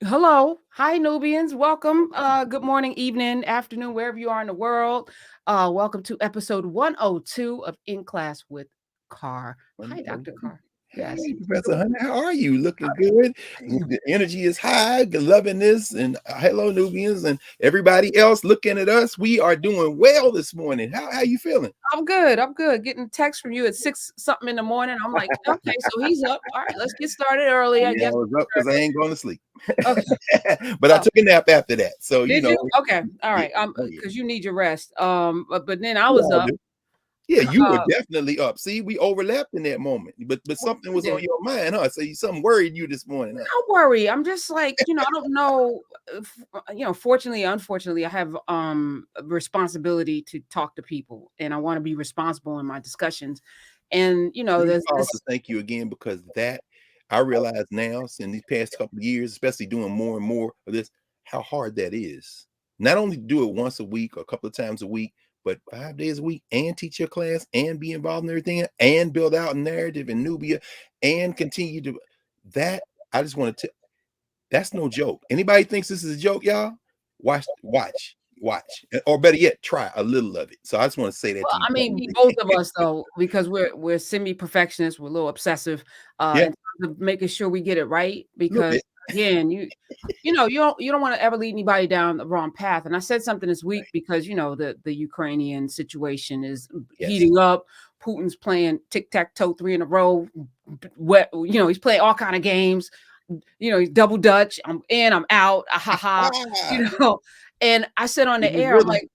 Hello. Hi, Nubians. Welcome. Good morning, evening, afternoon, wherever you are in the world. Welcome to episode 102 of In Class with Carr. Hi, Dr. Carr. Yes. Hey, Professor Hunter, how are you? Looking good. The energy is high. Good loving this. And hello, Nubians, and everybody else looking at us. We are doing well this morning. How you feeling? I'm good. I'm good. Getting a text from you at 6 something in the morning. I'm like, okay, so he's up. All right, let's get started early. I Yeah, I guess. was up because I ain't going to sleep. Okay. But I Oh, took a nap after that. So, did you? Okay. All yeah, right. oh, yeah. Because you need your rest. But then I We was all up. do. Yeah, you were Uh, definitely up. See, we overlapped in that moment. But something we was on did. your mind, huh? So something worried you this morning, huh? Don't worry. I'm just like, I don't know. Fortunately, unfortunately, I have a responsibility to talk to people and I want to be responsible in my discussions. And Let me there's pause this to thank you again because that I realize now in these past couple of years, especially doing more and more of this, how hard that is. Not only do it once a week or a couple of times a week, but 5 days a week and teach your class and be involved in everything and build out a narrative in Nubia and continue to that. I just want to that's no joke. Anybody thinks this is a joke, y'all? Watch, or better yet, try a little of it. So I just want to say that well, to you I mean, publicly. both of us though, because we're semi-perfectionists, we're a little obsessive Yeah, in terms of making sure we get it right. a little Because bit. again, you don't want to ever lead anybody down the wrong path. And I said something this week because the Ukrainian situation is Yes. heating up. Putin's playing tic-tac-toe 3 in a row. Wet, he's playing all kind of games. He's double dutch. I'm in, I'm out. Ah, ha ha. Ah, You know. And I said on the getting his air, I'm rhythm. like,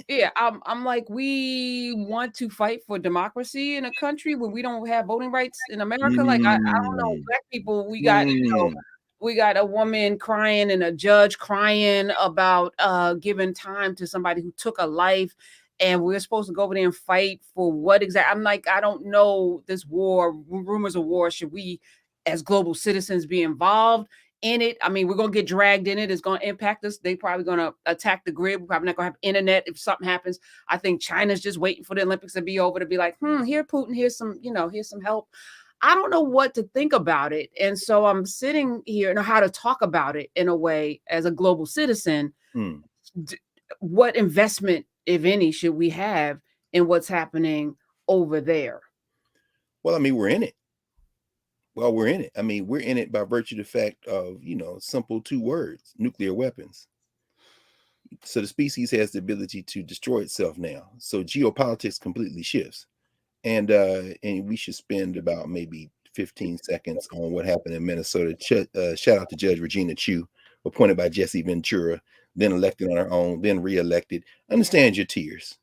yeah, I'm like, we want to fight for democracy in a country where we don't have voting rights in America. Like, I don't know, Mm, black people, mm. we got a woman crying and a judge crying about giving time to somebody who took a life. And we're supposed to go over there and fight for what exactly? I'm like, I don't know this war, rumors of war. Should we, as global citizens, be involved in it? I mean, we're gonna get dragged in it. It's gonna impact us. They probably gonna attack the grid. We're probably not gonna have internet if something happens. I think China's just waiting for the Olympics to be over to be like, here, Putin, here's some help. I don't know what to think about it. And so I'm sitting here and how to talk about it in a way as a global citizen. Mm. D- what investment, if any, should we have in what's happening over there? Well, I mean, we're in it. Well, we're in it. I mean, we're in it by virtue of the fact of, simple two words, nuclear weapons. So the species has the ability to destroy itself now. So geopolitics completely shifts. And we should spend about maybe 15 seconds on what happened in Minnesota. Shout out to Judge Regina Chu, appointed by Jesse Ventura, then elected on her own, then reelected. Understand your tears.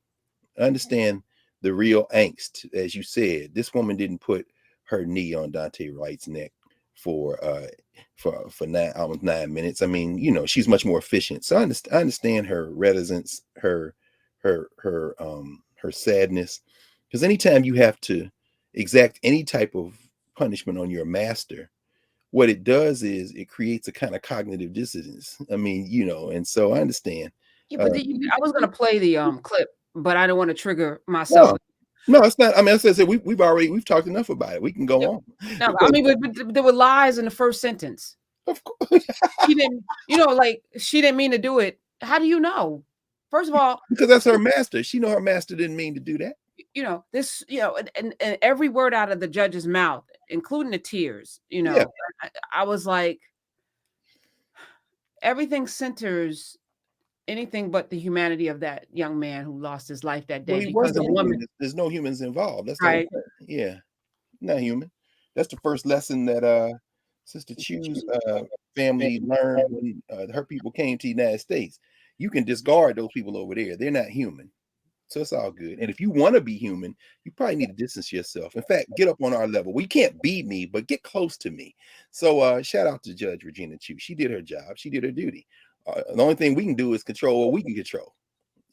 Understand the real angst. As you said, this woman didn't put her knee on Dante Wright's neck for for almost 9 minutes. I mean, she's much more efficient. So I understand her reticence, her sadness, because anytime you have to exact any type of punishment on your master, what it does is it creates a kind of cognitive dissonance. I mean, and so I understand. Yeah, Uh, but I was gonna play the clip, but I don't want to trigger myself. no, no, it's not. I mean, as I said, we've talked enough about it. We can go Yep. on No, I because, mean, but there were lies in the first sentence. of course, She didn't, like she didn't mean to do it. How do you know? First of all, because that's her master. She know her master didn't mean to do that. this, and every word out of the judge's mouth, including the tears, Yeah. I was like, everything centers anything but the humanity of that young man who lost his life that Well, day he because a wasn't human. woman, There's no humans involved. That's the whole right? point. Yeah, not human. That's the first lesson that Sister Chu's family learned when her people came to the United States. You can discard those people over there. They're not human. So it's all good. And if you want to be human, you probably need to distance yourself. In fact, get up on our level. We can't be me, but get close to me. So shout out to Judge Regina Chu. She did her job. She did her duty. The only thing we can do is control what we can control.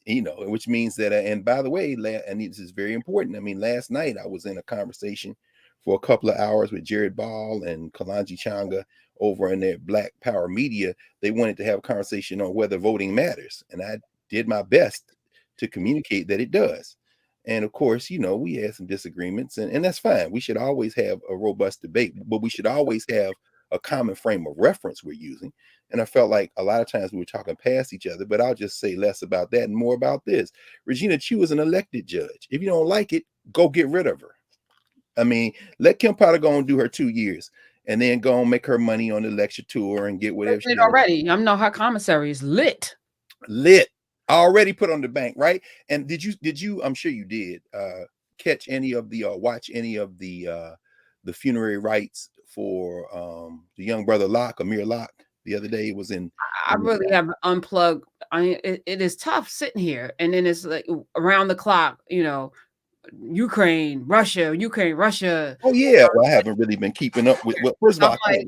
Which means that, and by the way, and this is very important. I mean, last night I was in a conversation for a couple of hours with Jared Ball and Kalanji Changa over in their Black Power Media. They wanted to have a conversation on whether voting matters, and I did my best to communicate that it does. And of course, we had some disagreements, and that's fine. We should always have a robust debate, but we should always have a common frame of reference we're using. And I felt like a lot of times we were talking past each other, but I'll just say less about that and more about this. Regina Chu is an elected judge. If you don't like it, go get rid of her. I mean, let Kim Potter go and do her 2 years and then go and make her money on the lecture tour and get whatever she It has. already. I know her commissary is lit. Lit. Already put on the bank, right? And did you, I'm sure you did, catch any of the watch any of the funerary rites for the young brother Locke, Amir Locke, the other day? It was I really have unplugged. It is tough sitting here, and then it's like around the clock, Ukraine, Russia, Ukraine, Russia. Oh yeah, well, I haven't really been keeping up with. Well, first of all, I'm I like,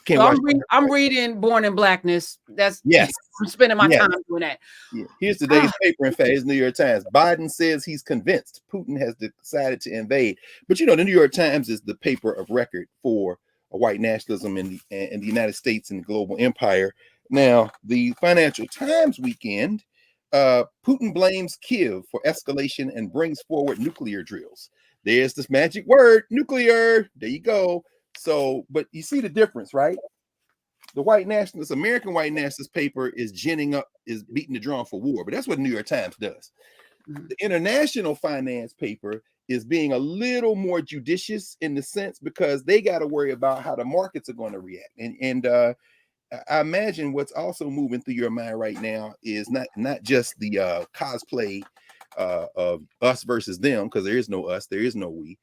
can't so watch. I'm reading Born in Blackness. That's Yes, I'm spending my yes. time doing that. Yeah. Here's today's paper. In fact, it's New York Times. Biden says he's convinced Putin has decided to invade. But the New York Times is the paper of record for white nationalism in the United States and the global empire. Now, the Financial Times weekend, Putin blames Kiev for escalation and brings forward nuclear drills. There's this magic word, nuclear. There you go. So, but you see the difference, right? The white nationalist, American white nationalist paper is is beating the drum for war, but that's what the New York Times does. The international finance paper is being a little more judicious in the sense because they got to worry about how the markets are going to react. And I imagine what's also moving through your mind right now is not just the cosplay of us versus them, because there is no us, there is no we,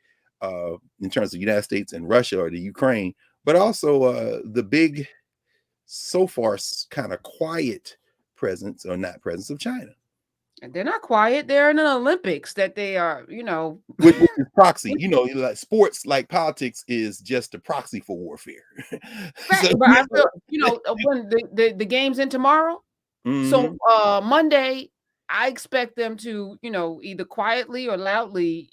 in terms of the United States and Russia or the Ukraine, but also the big, so far kind of quiet presence or not presence of China. And they're not quiet. They're in the Olympics that they are, Which is proxy, like sports, like politics is just a proxy for warfare. Right, So, but I feel, when the game's in tomorrow, so mhm. Monday, I expect them to, either quietly or loudly,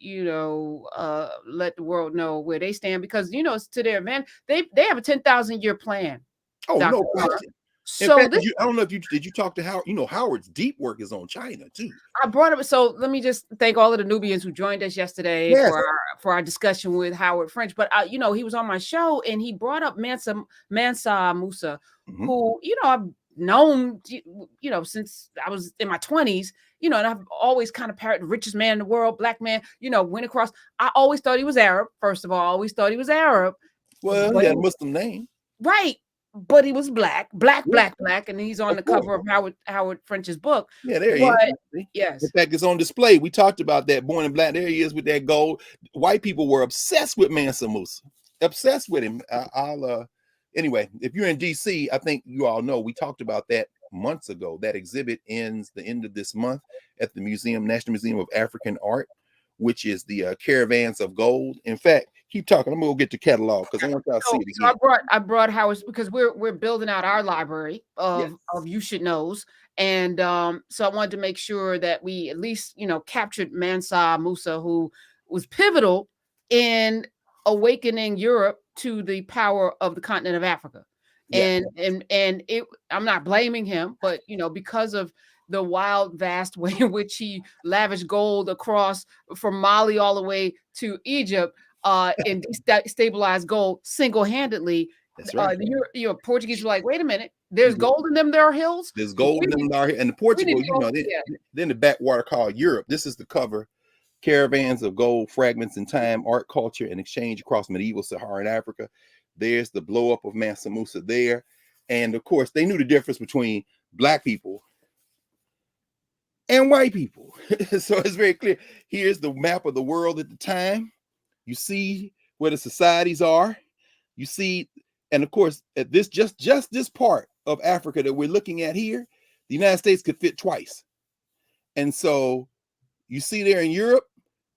let the world know where they stand because it's to their advantage. They have a 10,000-year plan, Oh, Dr. no Carr. question. In So fact, this I don't know if did you talk to Howard? Howard's deep work is on China too. I brought up. So let me just thank all of the Nubians who joined us yesterday Yes. for our discussion with Howard French. But he was on my show and he brought up Mansa Musa, Mhm. who I've known since I was in my 20s. And I've always kind of parroted the richest man in the world, black man. Went across. I always thought he was Arab. First of all, I always thought he was Arab. Well, he But had a Muslim name. right. But he was black, Yeah, and he's on of the course. cover of Howard French's book. Yeah, there he is. But In yes. fact, it's on display. We talked about that. Born in Black. There he is with that gold. White people were obsessed with Mansa Musa, obsessed with him. Anyway, if you're in DC, I think you all know we talked about that months ago. That exhibit ends the end of this month at the National Museum of African Art, which is the Caravans of Gold. In fact, keep talking. I'm gonna go get the catalog because I want y'all to see it So again. I brought Howard because we're building out our library Yes. of you should knows, and so I wanted to make sure that we at least captured Mansa Musa, who was pivotal in awakening Europe to the power of the continent of Africa, Yeah. and it I'm not blaming him, but because of the wild, vast way in which he lavished gold across from Mali all the way to Egypt and stabilize gold single-handedly. That's right. Portuguese were like, wait a minute, there's gold in them. There are hills. There's gold in them down here. And the We need Portugal, to go. Yeah. then the backwater called Europe. This is the cover. Caravans of gold, fragments in time, art, culture, and exchange across medieval Saharan Africa. There's the blow up of Mansa Musa there. And of course, they knew the difference between black people and white people. So it's very clear. Here's the map of the world at the time. You see where the societies are. You see, and of course, at this just this part of Africa that we're looking at here, the United States could fit twice. And so you see there in Europe,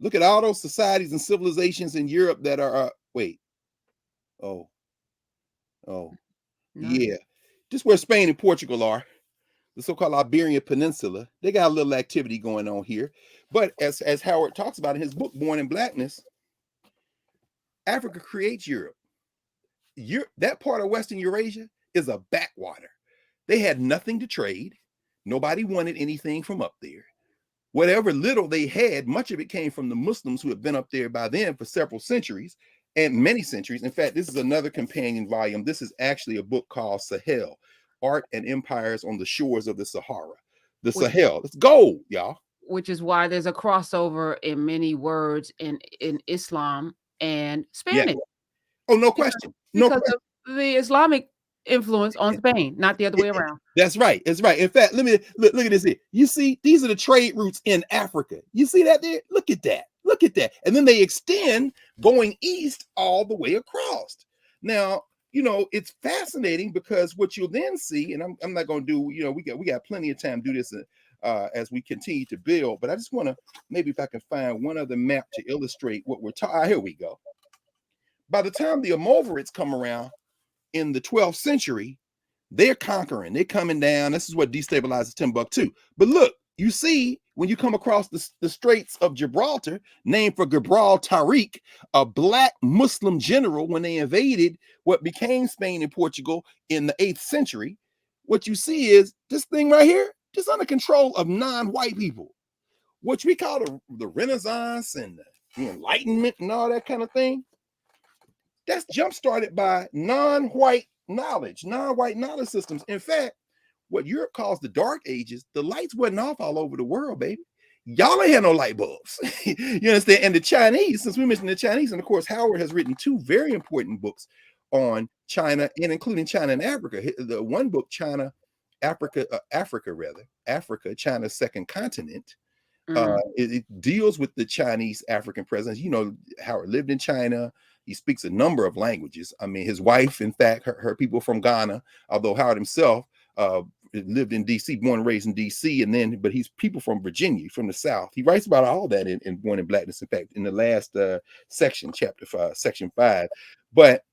look at all those societies and civilizations in Europe that are wait. Oh, None. yeah. Just where Spain and Portugal are, the so-called Iberian Peninsula. They got a little activity going on here. But as Howard talks about in his book, Born in Blackness, Africa creates Europe. That part of Western Eurasia is a backwater. They had nothing to trade. Nobody wanted anything from up there. Whatever little they had, much of it came from the Muslims who had been up there by then for several centuries. and many centuries. In fact, this is another companion volume. This is actually a book called Sahel, Art and Empires on the Shores of the Sahara. The which Sahel. It's gold, y'all. which is why there's a crossover in many words in Islam and Yeah. Spanish Oh, no because question. No because question. of the Islamic influence on Spain, not the other way around. That's right. That's right. In fact, let me look at this here. You see, these are the trade routes in Africa. You see that there? Look at that. Look at that. And then they extend going east all the way across. Now, it's fascinating because what you'll then see, and I'm not going to do, we got plenty of time to do this as we continue to build, but I just want to maybe if I can find one other map to illustrate what we're talking. Here we go. By the time the Amoverites come around in the 12th century, they're conquering. They're coming down. This is what destabilizes Timbuktu. But look, you see, when you come across the Straits of Gibraltar, named for Gabral Tariq, a black Muslim general, when they invaded what became Spain and Portugal in the 8th century, what you see is this thing right here, just under control of non-white people, which we call the Renaissance and the Enlightenment and all that kind of thing. That's jump started by non-white knowledge systems. In fact, what Europe calls the Dark Ages, the lights wasn't off all over the world, baby. Y'all ain't had no light bulbs. You understand? And the Chinese, since we mentioned the Chinese, and of course, Howard has written two very important books on China and including China and Africa. The one book, Africa, China's second continent. It deals with the Chinese African presence. Howard lived in China. He speaks a number of languages. I mean, his wife, in fact, her people from Ghana, although Howard himself lived in DC, born and raised in DC, but he's people from Virginia, from the South. He writes about all that in Born in Blackness, in fact, in the last section, chapter 5, section 5. But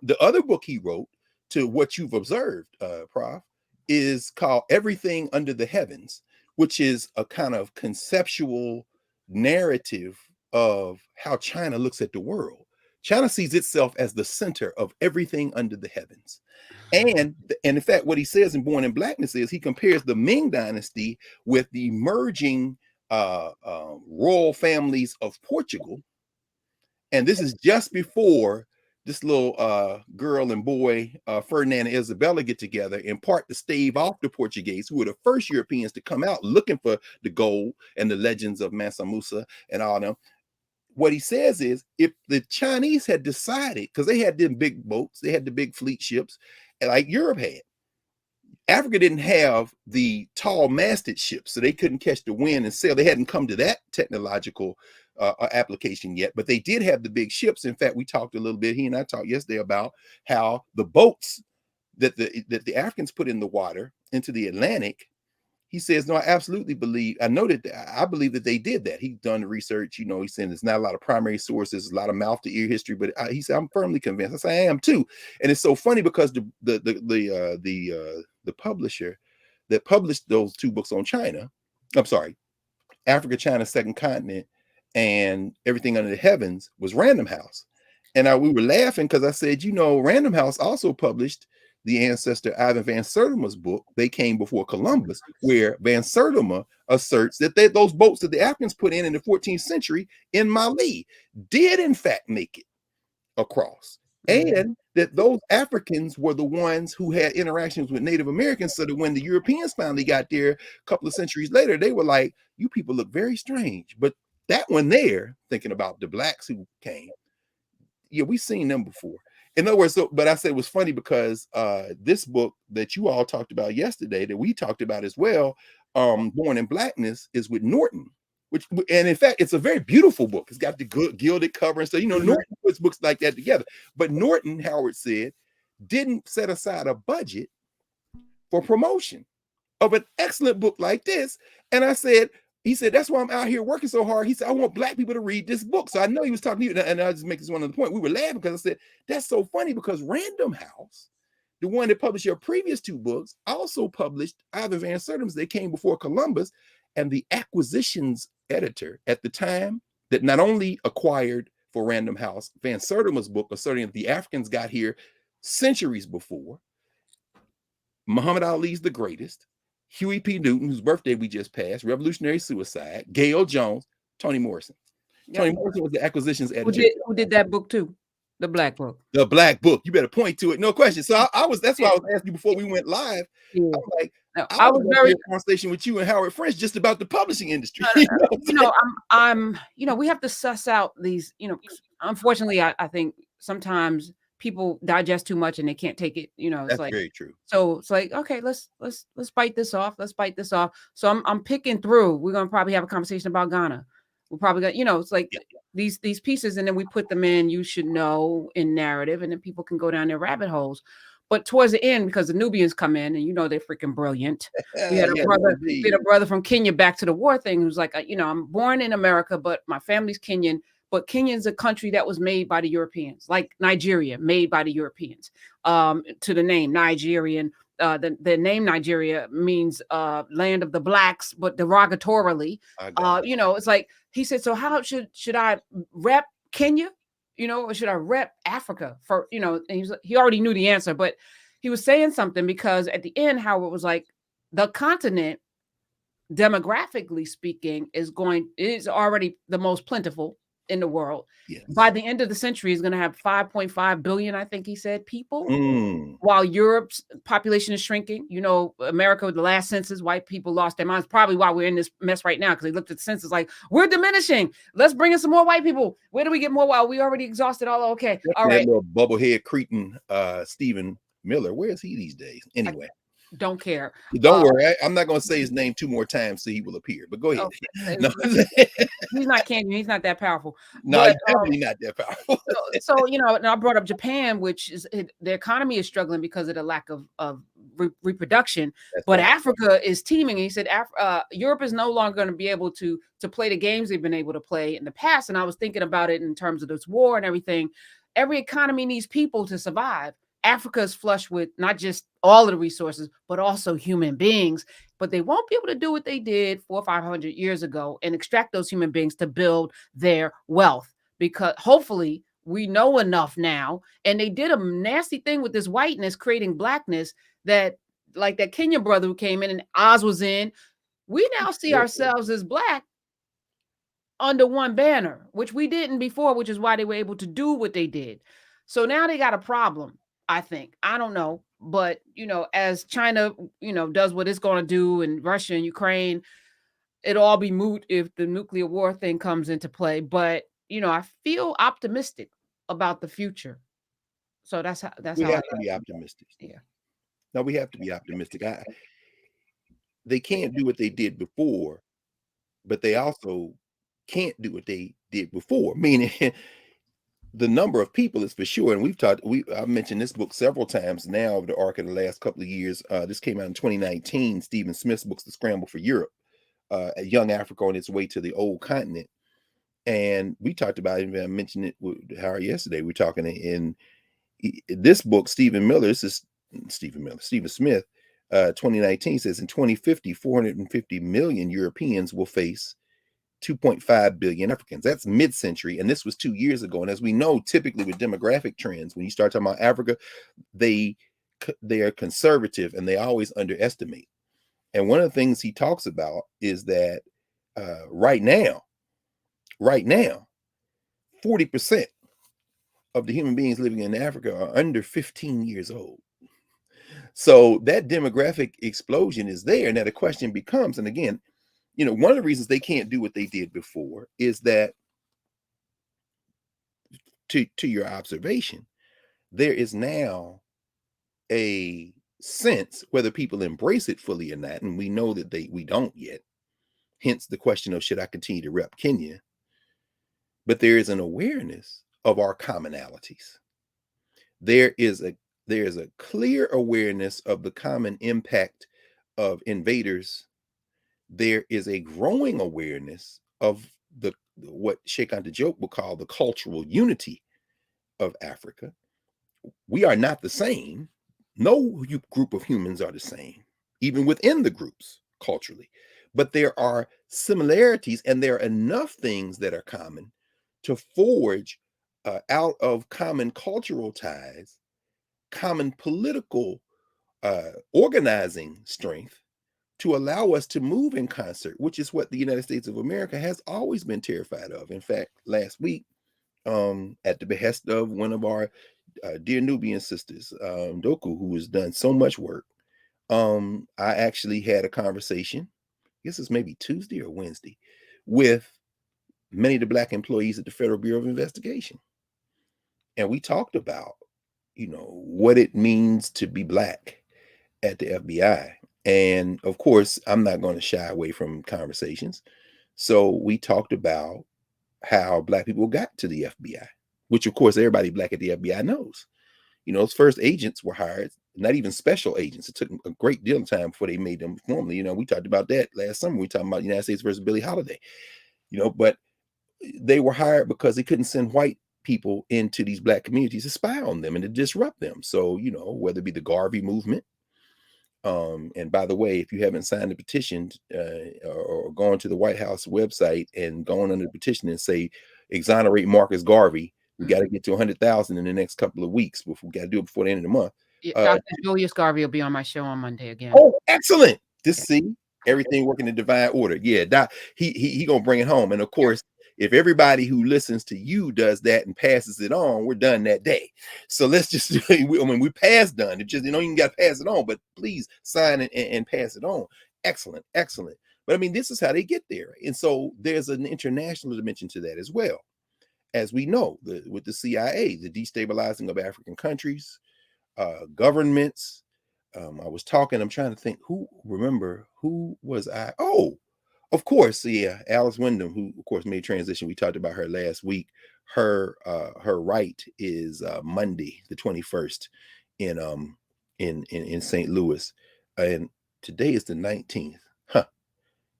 the other book he wrote, to what you've observed, Prof, is called Everything Under the Heavens, which is a kind of conceptual narrative of how China looks at the world. China sees itself as the center of everything under the heavens. And in fact, what he says in Born in Blackness is he compares the Ming Dynasty with the emerging royal families of Portugal. And this is just before this little girl and boy, Ferdinand and Isabella, get together in part to stave off the Portuguese, who were the first Europeans to come out looking for the gold and the legends of Mansa Musa and all them. What he says is, if the Chinese had decided, because they had them big boats, they had the big fleet ships, like Europe had, Africa didn't have the tall masted ships, so they couldn't catch the wind and sail. They hadn't come to that technological application yet, but they did have the big ships. In fact, we talked a little bit, he and I talked yesterday about how the boats that the Africans put in the water into the Atlantic. He says, no, I absolutely believe, I believe that they did that. He's done the research, he's saying there's not a lot of primary sources, a lot of mouth to ear history, but he said, I'm firmly convinced. I say, I am too. And it's so funny because the publisher that published those two books on China, I'm sorry, Africa, China, Second Continent, and Everything Under the Heavens, was Random House. And we were laughing because I said, Random House also published the ancestor Ivan van Sertima's book, They Came Before Columbus, where Van Sertima asserts that those boats that the Africans put in the 14th century in Mali did in fact make it across. And that those Africans were the ones who had interactions with Native Americans, so that when the Europeans finally got there a couple of centuries later, they were like, you people look very strange. But that one there, thinking about the blacks who came, yeah, we've seen them before. In other words, but I said it was funny because this book that you all talked about yesterday, that we talked about as well, Born in Blackness, is with Norton. And in fact, it's a very beautiful book. It's got the good gilded cover and stuff. Norton puts books like that together. But Norton, Howard said, didn't set aside a budget for promotion of an excellent book like this. And he said, that's why I'm out here working so hard. He said, I want black people to read this book. So I know he was talking to you. And I'll just make this one other point. We were laughing because I said, that's so funny because Random House, the one that published your previous two books, also published Ivan Van Sertima's They Came Before Columbus. And the acquisitions editor at the time that not only acquired for Random House Van Sertima's book, asserting that the Africans got here centuries before, Muhammad Ali's The Greatest, Huey P. Newton, whose birthday we just passed, Revolutionary Suicide, Gail Jones, Toni Morrison. Yep. Toni Morrison was the acquisitions Who editor. did that book too? The Black Book. The Black Book. You better point to it. No question. So that's why Yeah. I was asking you before we went live. Yeah. I'm like, No, I I would was love to very hear a conversation with you and Howard French just about the publishing industry. no, no, You know what I'm you saying? know, we have to suss out these, unfortunately, I think sometimes people digest too much and they can't take it, it's That's like, very true. so it's like, okay, let's bite this off. Let's bite this off. So I'm picking through. We're gonna probably have a conversation about Ghana. We're probably gonna, it's like Yeah. these pieces, and then we put them in, you should know, in narrative, and then people can go down their rabbit holes. But towards the end, because the Nubians come in, and they're freaking brilliant. We had a Yes, brother, we indeed. had a brother from Kenya back to the war thing who's like, I'm born in America, but my family's Kenyan. But Kenya's a country that was made by the Europeans, like Nigeria, made by the Europeans. To the name Nigerian, the name Nigeria means land of the blacks, but derogatorily. I got it. It's like he said. So how should I rep Kenya? Or should I rep Africa for? And he already knew the answer, but he was saying something because at the end, Howard was like, the continent, demographically speaking, is already the most plentiful in the world. By Yes. the end of the century, is going to have 5.5 billion, I think he said, people, Mm. while Europe's population is shrinking. America, the last census, white people lost their minds. Probably why we're in this mess right now, because they looked at the census like, we're diminishing. Let's bring in some more white people. Where do we get more? Wow, we already exhausted all. Okay, all That right. little bubblehead cretin, Stephen Miller. Where is he these days? I Anyway, don't care. don't worry. I'm not going to say his name 2 more times so he will appear. But go ahead. Okay, No, he's not Kenyan. He's not that powerful. no, But he's definitely not that powerful. so and I brought up Japan, which is their economy is struggling because of the lack of reproduction. That's But right. Africa is teeming. And he said Europe is no longer going to be able to play the games they've been able to play in the past. And I was thinking about it in terms of this war and everything. Every economy needs people to survive. Africa is flush with not just all of the resources, but also human beings. But they won't be able to do what they did 400 or 500 years ago and extract those human beings to build their wealth, because hopefully we know enough now. And they did a nasty thing with this whiteness, creating blackness, that like that Kenyan brother who came in and Oz was in. We now see ourselves as black under one banner, which we didn't before, which is why they were able to do what they did. So now they got a problem, I think. I don't know. But, as China, does what it's going to do, and Russia and Ukraine, it'll all be moot if the nuclear war thing comes into play. But, I feel optimistic about the future. So that's We how I have to be optimistic. yeah. No, we have to be optimistic. They can't do what they did before, but they also can't do what they did before. Meaning, the number of people is for sure. And I've mentioned this book several times now over the arc of the last couple of years. This came out in 2019. Stephen Smith's book, The Scramble for Europe, a young Africa on its way to the old continent. And we talked about it. I mentioned it with Howard yesterday. We're talking in this book, Stephen Smith, 2019 says in 2050, 450 million Europeans will face 2.5 billion Africans. That's mid-century, and this was 2 years ago. And as we know, typically with demographic trends, when you start talking about Africa, they are conservative and they always underestimate. And one of the things he talks about is that right now, 40% of the human beings living in Africa are under 15 years old. So that demographic explosion is there. Now the question becomes, and again, one of the reasons they can't do what they did before is that, to your observation, there is now a sense, whether people embrace it fully or not, and we know that we don't yet, hence the question of should I continue to rep Kenya, but there is an awareness of our commonalities. There is a clear awareness of the common impact of invaders. There is a growing awareness of what Sheikh Anta Diop will call the cultural unity of Africa. We are not the same. No group of humans are the same, even within the groups culturally. But there are similarities, and there are enough things that are common to forge out of common cultural ties, common political organizing strength, to allow us to move in concert, which is what the United States of America has always been terrified of. In fact, last week, at the behest of one of our dear Nubian sisters, Doku, who has done so much work, I actually had a conversation, I guess it's maybe Tuesday or Wednesday, with many of the Black employees at the Federal Bureau of Investigation. And we talked about, what it means to be Black at the FBI. And of course, I'm not going to shy away from conversations. So we talked about how Black people got to the FBI, which of course everybody Black at the FBI knows. Those first agents were hired, not even special agents. It took a great deal of time before they made them formally. We talked about that last summer. We talked about United States versus Billie Holiday. But they were hired because they couldn't send white people into these Black communities to spy on them and to disrupt them. So, whether it be the Garvey movement, and by the way, if you haven't signed the petition or gone to the White House website and gone under the petition and say exonerate Marcus Garvey, we got to get to 100,000 in the next couple of weeks. We got to do it before the end of the month. Dr. Julius Garvey will be on my show on Monday again. Oh, excellent! Just see everything working in divine order. Yeah, Doc, he gonna bring it home. And of course, if everybody who listens to you does that and passes it on, we're done that day. So let's just, we pass done. It just, you got to pass it on, but please sign it and pass it on. Excellent, excellent. But this is how they get there. And so there's an international dimension to that as well. As we know, with the CIA, the destabilizing of African countries, governments. I'm trying to think who was I? Oh, of course, yeah, Alice Wyndham, who of course made transition. We talked about her last week. Her right is Monday, the 21st, in St. Louis, and today is the 19th.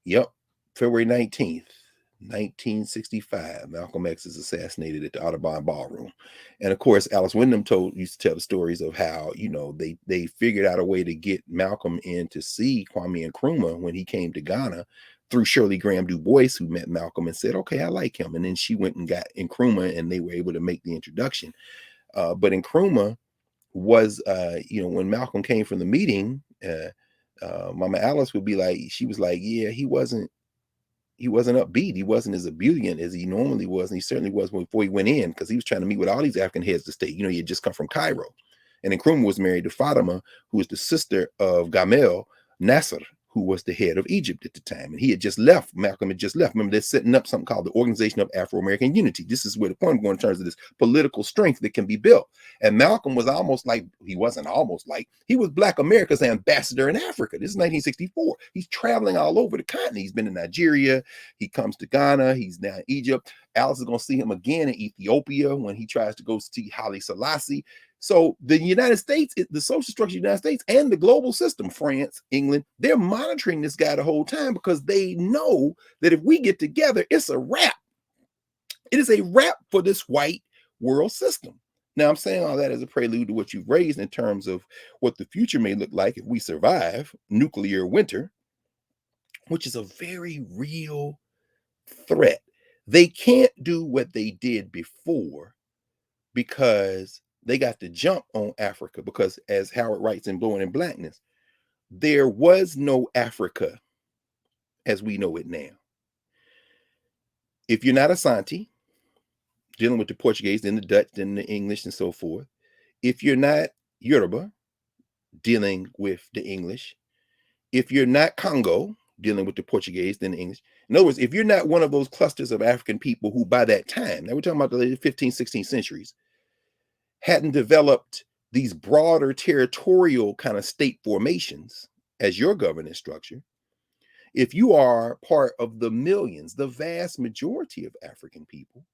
Yep, February 19th. 1965, Malcolm X is assassinated at the Audubon Ballroom. And of course, Alice Wyndham used to tell the stories of how, they figured out a way to get Malcolm in to see Kwame Nkrumah when he came to Ghana through Shirley Graham Du Bois, who met Malcolm and said, okay, I like him. And then she went and got Nkrumah and they were able to make the introduction. But Nkrumah was, when Malcolm came from the meeting, Mama Alice would be like, she was like, yeah, he wasn't upbeat. He wasn't as ebullient as he normally was. And he certainly was before he went in, because he was trying to meet with all these African heads of state. He had just come from Cairo. And then Nkrumah was married to Fatima, who was the sister of Gamal Nasser, who was the head of Egypt at the time. And he had just left. Malcolm had just left. Remember, they're setting up something called the Organization of Afro-American Unity. This is where the point I'm going in terms of this political strength that can be built. And Malcolm was he was Black America's ambassador in Africa. This is 1964. He's traveling all over the continent. He's been in Nigeria. He comes to Ghana. He's now in Egypt. Alice is going to see him again in Ethiopia when he tries to go see Haile Selassie. So the United States, the social structure of the United States and the global system, France, England, they're monitoring this guy the whole time because they know that if we get together, it's a wrap. It is a wrap for this white world system. Now, I'm saying all that as a prelude to what you've raised in terms of what the future may look like if we survive nuclear winter, which is a very real threat. They can't do what they did before because they got to jump on Africa, because as Howard writes in Blowing in Blackness, there was no Africa as we know it now. If you're not Asante, dealing with the Portuguese, then the Dutch, then the English and so forth. If you're not Yoruba, dealing with the English. If you're not Congo, dealing with the Portuguese, then the English. In other words, if you're not one of those clusters of African people who by that time, now we're talking about the late 15th, 16th centuries, hadn't developed these broader territorial kind of state formations as your governance structure, if you are part of the millions, the vast majority of African people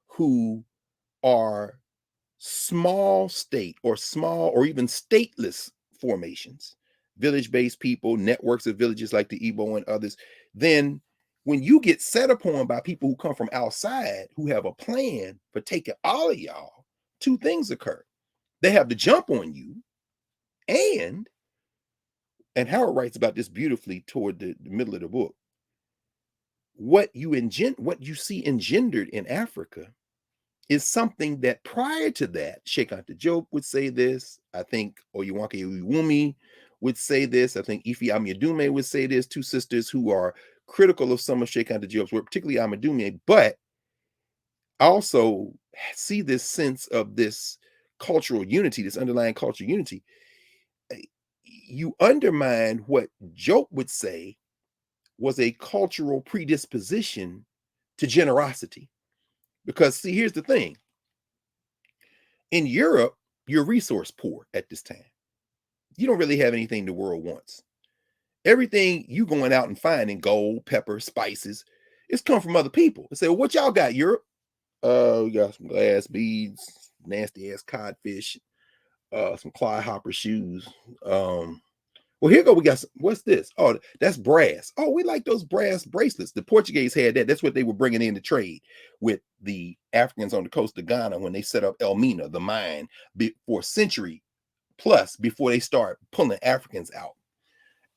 who are small state or small or even stateless formations, village-based people, networks of villages like the Igbo and others, then when you get set upon by people who come from outside who have a plan for taking all of y'all, two things occur. They have the jump on you, and Howard writes about this beautifully toward the middle of the book. What you see engendered in Africa is something that prior to that, Sheikh Anta Diop would say this. I think Oyewake Oyewumi would say this. I think Ife Amiadume would say this. Two sisters who are critical of some of Sheikh Job's work, particularly Amiadume, but also see this sense of this cultural unity, this underlying cultural unity. You undermine what Job would say was a cultural predisposition to generosity. Because, see, here's the thing. In Europe, you're resource poor at this time. You don't really have anything the world wants. Everything you going out and finding, gold, pepper, spices, it's come from other people. And say, well, what y'all got, Europe? We got some glass beads, nasty ass codfish, some Clydehopper shoes. Well, here go. We got some, what's this? Oh, that's brass. Oh, we like those brass bracelets. The Portuguese had that. That's what they were bringing in to trade with the Africans on the coast of Ghana when they set up Elmina, the mine, for a century plus before they start pulling Africans out.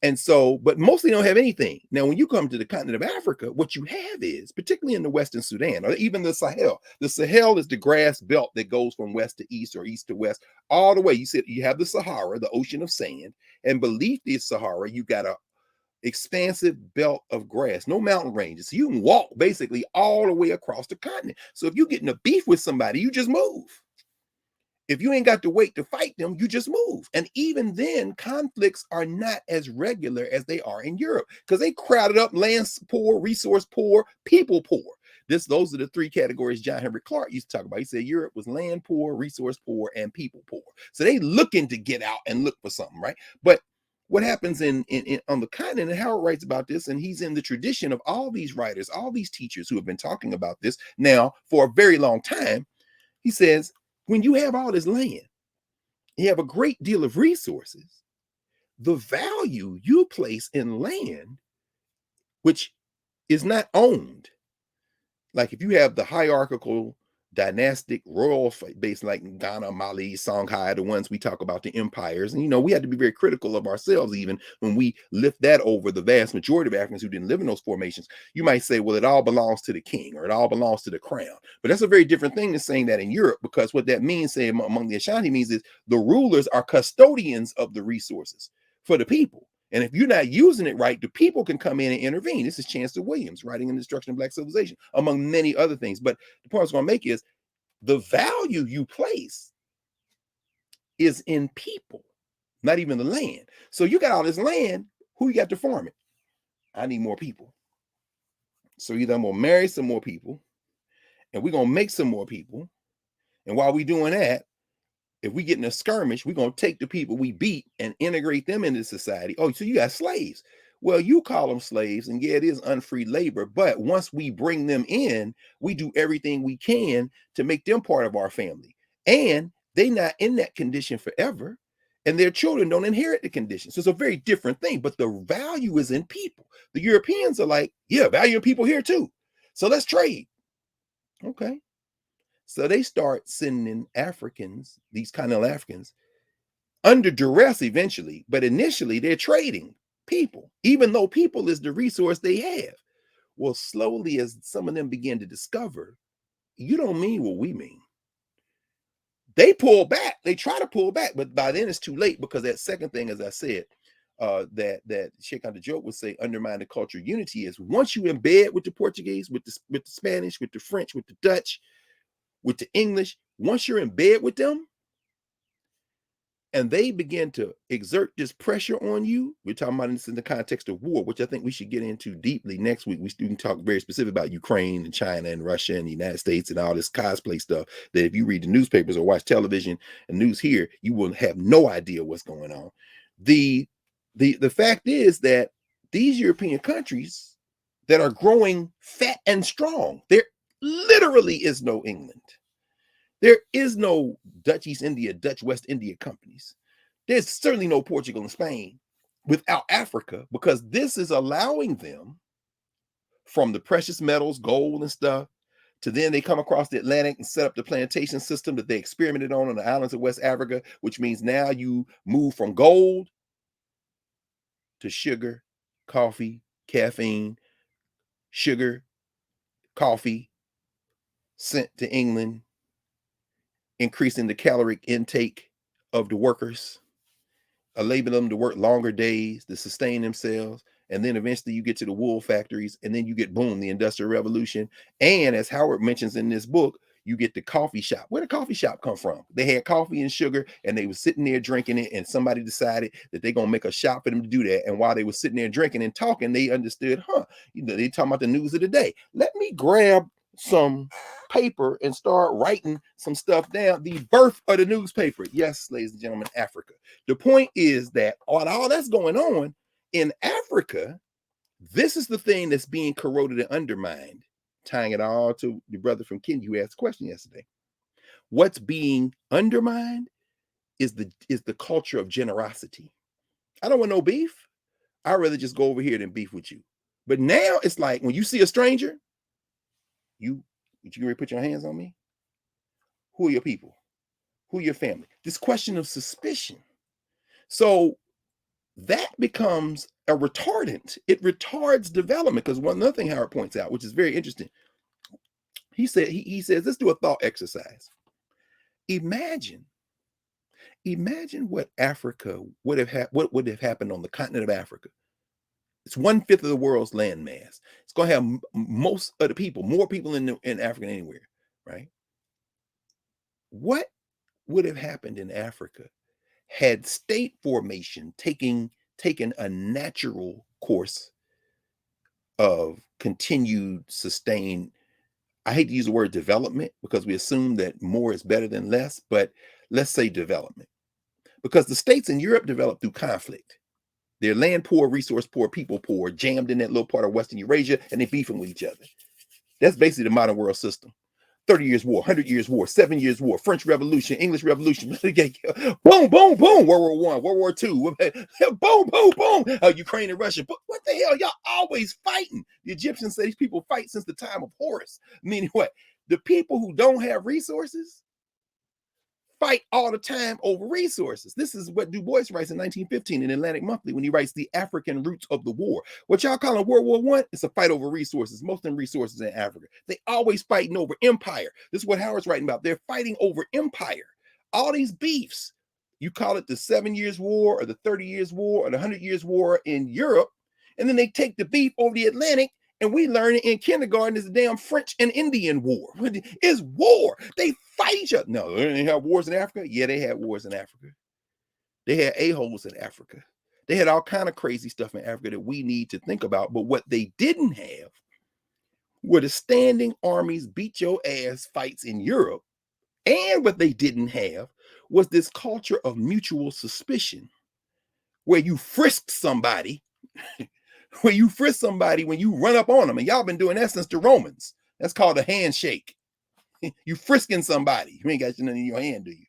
And so, but mostly don't have anything. Now, when you come to the continent of Africa, what you have is, particularly in the Western Sudan, or even the Sahel is the grass belt that goes from west to east or east to west, all the way. You said you have the Sahara, the ocean of sand, and beneath the Sahara, you got a expansive belt of grass, no mountain ranges. So you can walk basically all the way across the continent. So if you're getting a beef with somebody, you just move. If you ain't got to wait to fight them, you just move. And even then, conflicts are not as regular as they are in Europe because they crowded up land poor, resource poor, people poor. Those are the three categories John Henry Clark used to talk about. He said Europe was land poor, resource poor, and people poor. So they looking to get out and look for something, right? But what happens in on the continent, and Howard writes about this, and he's in the tradition of all these writers, all these teachers who have been talking about this now for a very long time. He says, when you have all this land, you have a great deal of resources, the value you place in land, which is not owned, like if you have the hierarchical, dynastic, royal base like Ghana, Mali, Songhai, the ones we talk about, the empires, and we had to be very critical of ourselves even when we lift that over the vast majority of Africans who didn't live in those formations. You might say, well, it all belongs to the king or it all belongs to the crown. But that's a very different thing than saying that in Europe, because what that means, say among the Ashanti, means is the rulers are custodians of the resources for the people. And if you're not using it right, the people can come in and intervene. This is Chancellor Williams writing in The Destruction of Black Civilization, among many other things. But the point I was going to make is the value you place is in people, not even the land. So you got all this land, who you got to farm it? I need more people. So either I'm going to marry some more people, and we're going to make some more people. And while we're doing that, if we get in a skirmish, we're going to take the people we beat and integrate them into society. Oh, so you got slaves. Well, you call them slaves, and yeah, it is unfree labor. But once we bring them in, we do everything we can to make them part of our family. And they're not in that condition forever, and their children don't inherit the condition. So it's a very different thing, but the value is in people. The Europeans are like, yeah, value in people here too. So let's trade. Okay. So they start sending Africans, these continental Africans, under duress eventually, but initially they're trading people, even though people is the resource they have. Well, slowly, as some of them begin to discover, you don't mean what we mean. They pull back, they try to pull back, but by then it's too late, because that second thing, as I said, that Sheikh Job would say, undermine the culture unity, is once you embed with the Portuguese, with the Spanish, with the French, with the Dutch, with the English, once you're in bed with them, and they begin to exert this pressure on you, we're talking about this in the context of war, which I think we should get into deeply next week. We can talk very specific about Ukraine and China and Russia and the United States and all this cosplay stuff that if you read the newspapers or watch television and news here, you will have no idea what's going on. The fact is that these European countries that are growing fat and strong, there literally is no England. There is no Dutch East India, Dutch West India companies. There's certainly no Portugal and Spain without Africa, because this is allowing them, from the precious metals, gold and stuff, to then they come across the Atlantic and set up the plantation system that they experimented on the islands of West Africa, which means now you move from gold to sugar, coffee, caffeine, sugar, coffee, sent to England, increasing the caloric intake of the workers, enabling them to work longer days to sustain themselves. And then eventually you get to the wool factories, and then you get, boom, the Industrial Revolution. And as Howard mentions in this book, you get the coffee shop. Where did the coffee shop come from? They had coffee and sugar, and they were sitting there drinking it, and somebody decided that they're going to make a shop for them to do that. And while they were sitting there drinking and talking, they understood, they talking about the news of the day. Let me grab some paper and start writing some stuff down. The birth of the newspaper. Yes, ladies and gentlemen, Africa. The point is that while all that's going on in Africa, this is the thing that's being corroded and undermined, tying it all to the brother from Kenya who asked the question yesterday. What's being undermined is the culture of generosity. I don't want no beef. I'd rather just go over here than beef with you. But now it's like when you see a stranger, you ready to put your hands on me? Who are your people? Who are your family? This question of suspicion. So that becomes a retardant. It retards development, because one other thing Howard points out, which is very interesting, he says, let's do a thought exercise. Imagine what Africa would have what would have happened on the continent of Africa. It's 1/5 of the world's land mass. It's going to have most of the people, more people in Africa than anywhere, right? What would have happened in Africa had state formation taken a natural course of continued sustained, I hate to use the word development because we assume that more is better than less, but let's say development. Because the states in Europe developed through conflict. They're land poor, resource poor, people poor, jammed in that little part of Western Eurasia, and they beefing with each other. That's basically the modern world system. 30 years war, 100 years war, 7 years war, French Revolution, English Revolution, boom, boom, boom, World War I, World War II, boom, boom, boom, Ukraine and Russia. But what the hell? Y'all always fighting. The Egyptians say these people fight since the time of Horus. Meaning what? The people who don't have resources fight all the time over resources. This is what Du Bois writes in 1915 in Atlantic Monthly when he writes The African Roots of the War. What y'all calling World War I? It's a fight over resources. Most of them resources in Africa. They always fighting over empire. This is what Howard's writing about. They're fighting over empire. All these beefs. You call it the 7 Years' War or the 30 Years' War or the 100 Years' War in Europe, and then they take the beef over the Atlantic, and we learn it in kindergarten is the damn French and Indian War. It's war. They fight each other. No, they didn't have wars in Africa. Yeah, they had wars in Africa. They had a-holes in Africa. They had all kind of crazy stuff in Africa that we need to think about. But what they didn't have were the standing armies beat your ass fights in Europe. And what they didn't have was this culture of mutual suspicion where you frisk somebody when you run up on them, and y'all been doing that since the Romans. That's called a handshake. You frisking somebody. You ain't got nothing in your hand, do you?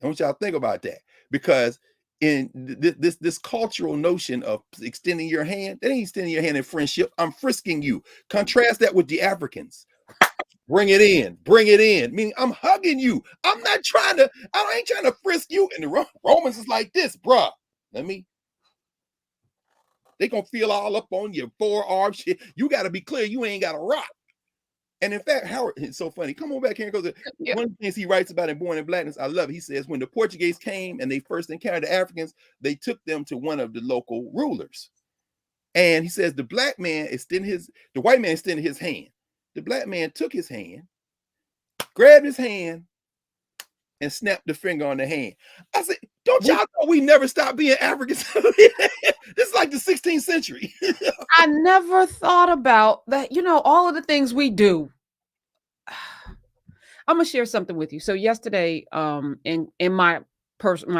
I want y'all to think about that, because in this cultural notion of extending your hand, that ain't extending your hand in friendship. I'm frisking you. Contrast that with the Africans. Bring it in. Meaning I'm hugging you. I ain't trying to frisk you. And the Romans is like this, bruh. They gonna feel all up on your forearm shit. You gotta be clear, you ain't got a rock. And in fact, Howard, it's so funny. Come on back here, because one of the things he writes about in Born in Blackness, I love it. He says, when the Portuguese came and they first encountered the Africans, they took them to one of the local rulers. And he says the white man extended his hand. The black man took his hand, grabbed his hand, and snapped the finger on the hand. I said, don't y'all know we never stopped being Africans? This is like the 16th century. I never thought about that. All of the things we do. I'm gonna share something with you. So yesterday, in my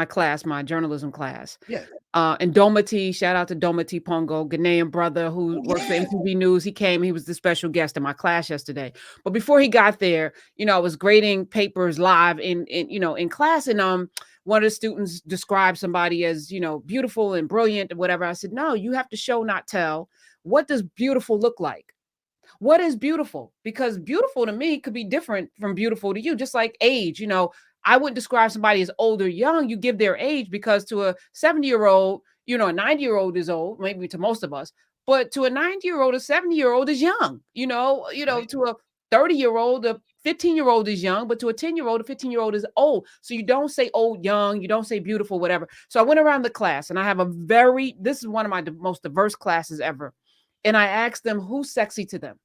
class, my journalism class, Yeah. And Domati, shout out to Domati Pongo, Ghanaian brother who works for MTV News. He came, he was the special guest in my class yesterday. But before he got there, I was grading papers live in class, and one of the students described somebody as, beautiful and brilliant and whatever. I said, no, you have to show, not tell. What does beautiful look like? What is beautiful? Because beautiful to me could be different from beautiful to you, just like age. I wouldn't describe somebody as old or young. You give their age, because to a 70-year-old, a 90-year-old is old, maybe to most of us, but to a 90-year-old, a 70-year-old is young, Right. to 30-year-old, a 15-year-old is young, but to a 10-year-old, a 15-year-old is old. So you don't say old, young, you don't say beautiful, whatever. So I went around the class and I have this is one of my most diverse classes ever. And I asked them who's sexy to them.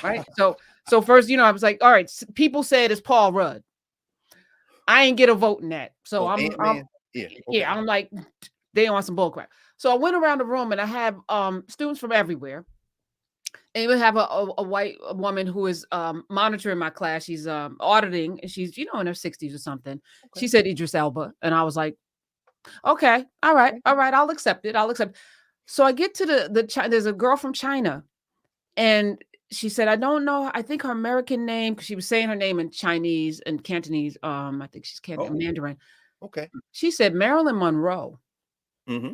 Right. So first, I was like, all right, people said it's Paul Rudd. I ain't get a vote in that. So Oh, I'm Ant-Man? Yeah, okay. yeah, I'm like, they on some bull crap. So I went around the room and I have students from everywhere. And we have a white woman who is monitoring my class. She's auditing, and she's in her 60s or something. Okay. She said Idris Elba, and I was like, okay, all right, I'll accept it. I'll accept. So I get to there's a girl from China, and she said, I don't know. I think her American name, because she was saying her name in Chinese and Cantonese. I think she's Oh, Mandarin. okay. She said Marilyn Monroe. Mm-hmm.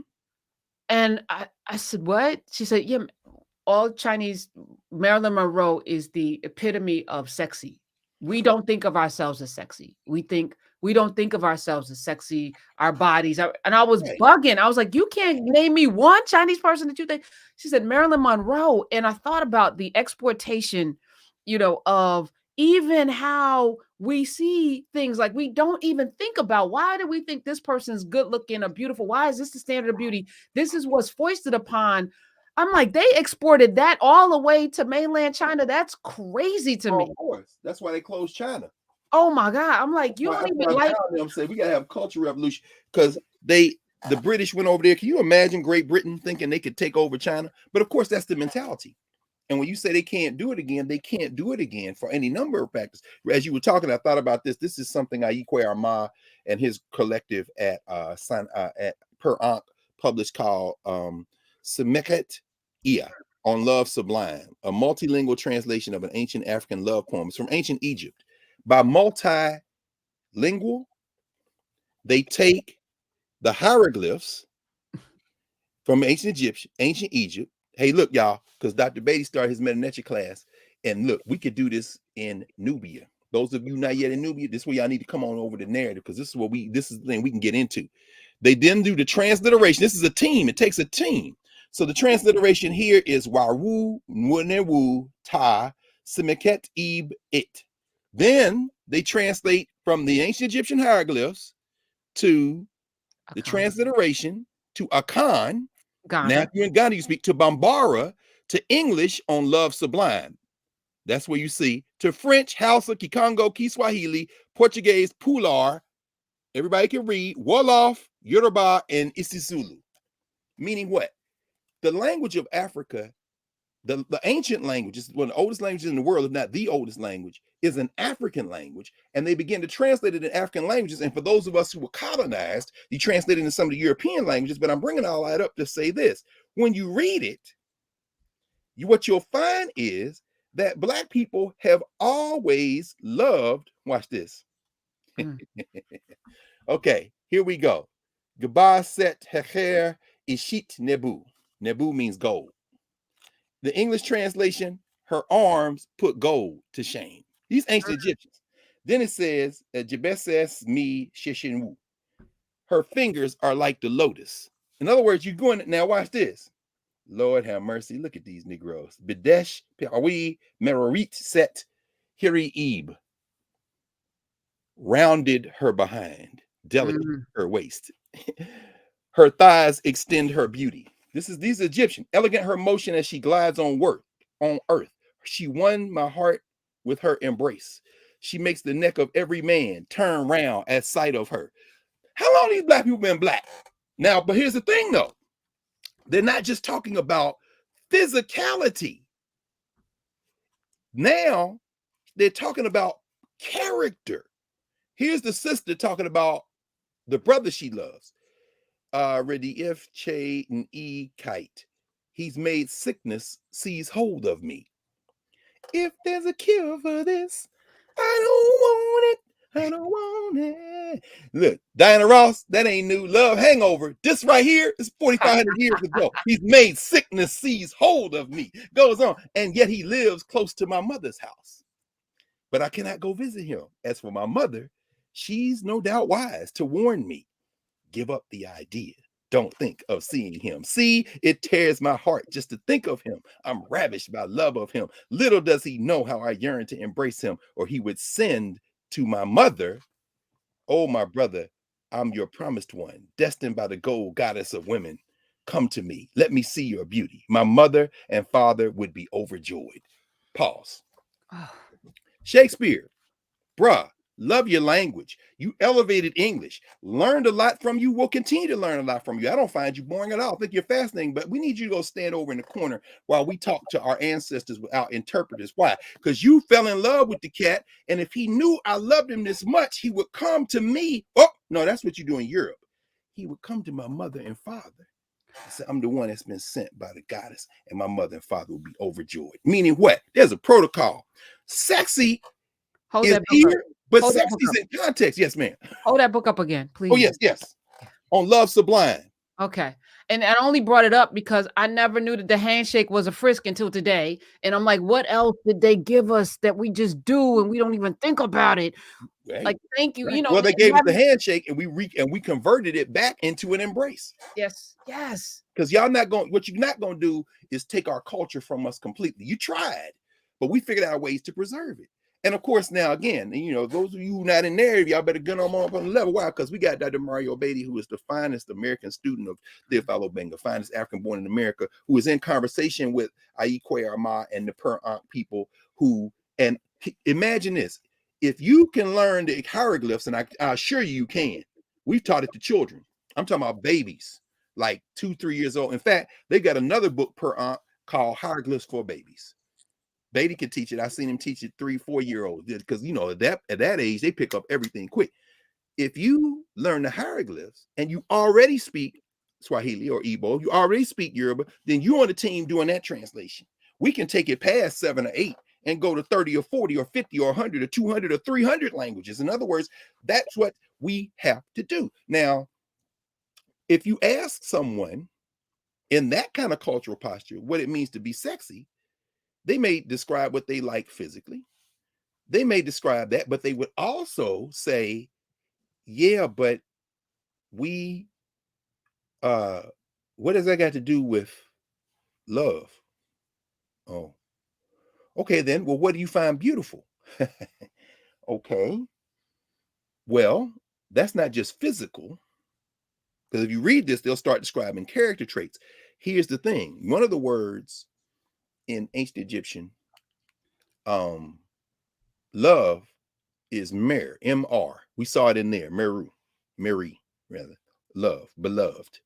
And I said, what? She said, yeah, all Chinese, Marilyn Monroe is the epitome of sexy. We don't think of ourselves as sexy. We don't think of ourselves as sexy, our bodies. And I was Right. bugging. I was like, you can't name me one Chinese person that you think. She said Marilyn Monroe. And I thought about the exploitation, of even how we see things. Like, we don't even think about, why do we think this person's good looking or beautiful? Why is this the standard of beauty? This is what's foisted upon. I'm like, they exported that all the way to mainland China. That's crazy to Oh, me. of course. That's why they closed China. Oh my God. I'm like, you don't That's even why I'm like. telling them, saying we gotta have a cultural revolution because the British went over there. Can you imagine Great Britain thinking they could take over China? But of course, that's the mentality. And when you say they can't do it again, they can't do it again for any number of factors. As you were talking, I thought about this. This is something Aikwe Arma and his collective at Per Ankh published called Srikiyana Aina on Love Sublime, a multilingual translation of an ancient African love poem. It's from ancient Egypt. By multilingual, they take the hieroglyphs from ancient Egypt. Hey, look, y'all, because Dr. Beatty started his Meta Nature class. And look, we could do this in Nubia. Those of you not yet in Nubia, this is where y'all need to come on over the narrative, because this is the thing we can get into. They then do the transliteration. This is a team. It takes a team. So the transliteration here is Waru Nwenewu Ta Simiket Ib It. Then they translate from the ancient Egyptian hieroglyphs to the transliteration to Akan. Now, if Ghana. you're in Ghana, you speak to Bambara, to English on Love Sublime. That's where you see to French, Hausa, Kikongo, Kiswahili, Portuguese, Pular. Everybody can read Wolof, Yoruba, and Isisulu. Meaning what? The language of Africa, the ancient languages, one of the oldest languages in the world, if not the oldest language, is an African language. And they begin to translate it in African languages. And for those of us who were colonized, you translate it into some of the European languages. But I'm bringing all that up to say this. When you read it, what you'll find is that Black people have always loved, watch this. Mm. Okay, here we go. Gaba set hecher ishit nebu. Nebu means gold. The English translation, her arms put gold to shame. These ancient Egyptians. Then it says, Jebeses mi shishinwu. Her fingers are like the lotus. In other words, you're going, now watch this. Lord have mercy. Look at these Negroes. Bidesh, Piawi, Merorit set, Hiri Eb. Rounded her behind, delicate Mm. her waist. Her thighs extend her beauty. These Egyptian, elegant her motion as she glides on earth. She won my heart with her embrace. She makes the neck of every man turn round at sight of her. How long these Black people been Black? Now, but here's the thing though. They're not just talking about physicality. Now they're talking about character. Here's the sister talking about the brother she loves. Redief Che E Kite. He's made sickness seize hold of me. If there's a cure for this, I don't want it. I don't want it. Look, Diana Ross, that ain't new. Love Hangover. This right here is 4,500 years ago. He's made sickness seize hold of me. Goes on. And yet he lives close to my mother's house. But I cannot go visit him. As for my mother, she's no doubt wise to warn me. Give up the idea. Don't think of seeing him. See, it tears my heart just to think of him. I'm ravished by love of him. Little does he know how I yearn to embrace him, or he would send to my mother, oh, my brother, I'm your promised one, destined by the gold goddess of women. Come to me. Let me see your beauty. My mother and father would be overjoyed. Pause. Oh, Shakespeare, bruh, love your language. You elevated English. Learned a lot from you. Will continue to learn a lot from you. I don't find you boring at all. I think you're fascinating, but we need you to go stand over in the corner while we talk to our ancestors without interpreters. Why? Because you fell in love with the cat, and if he knew I loved him this much, he would come to me. Oh, no, that's what you do in Europe. He would come to my mother and father. So I'm the one that's been sent by the goddess, and my mother and father will be overjoyed. Meaning what? There's a protocol. Sexy hold is that book up. here, but Hold that book sexy's up. in context. Yes, ma'am. Hold that book up again, Oh, please. yes, yes. On Love Sublime. Okay. And I only brought it up because I never knew that the handshake was a frisk until today. And I'm like, what else did they give us that we just do and we don't even think about it? Right. Like, thank you. Right. You know, Well, they gave us the having, handshake, and we converted it back into an embrace. yes, yes. Because y'all not going, what you're not going to do is take our culture from us completely. You tried, but we figured out ways to preserve it. And of course, now again, you know, those of you who not in there, y'all better get on up on the level. Why? Because we got Dr. Mario Beatty, who is the finest American student of Theophilo Benga, finest African born in America, who is in conversation with Aikwe Arma and the Per Ankh people who, and imagine this, if you can learn the hieroglyphs, and I assure you can, we've taught it to children. I'm talking about babies, like 2, 3 years old. In fact, they got another book per aunt called Hieroglyphs for Babies. Beatty can teach it. I've seen him teach it 3, 4 year olds because you know at that age they pick up everything quick. If you learn the hieroglyphs and you already speak Swahili or Igbo, you already speak Yoruba, then you're on the team doing that translation. We can take it past 7 or 8 and go to 30 or 40 or 50 or 100 or 200 or 300 languages. In other words, that's what we have to do. Now, if you ask someone in that kind of cultural posture what it means to be sexy, they may describe what they like physically. They may describe that, but they would also say, yeah, but we uh what has that got to do with love? Oh, okay, then. Well, what do you find beautiful? Okay, well, that's not just physical, because if you read this, they'll start describing character traits. Here's the thing: one of the words in ancient Egyptian, um, love is mer, M-R. We saw it in there, meru, Mary, rather, love, beloved.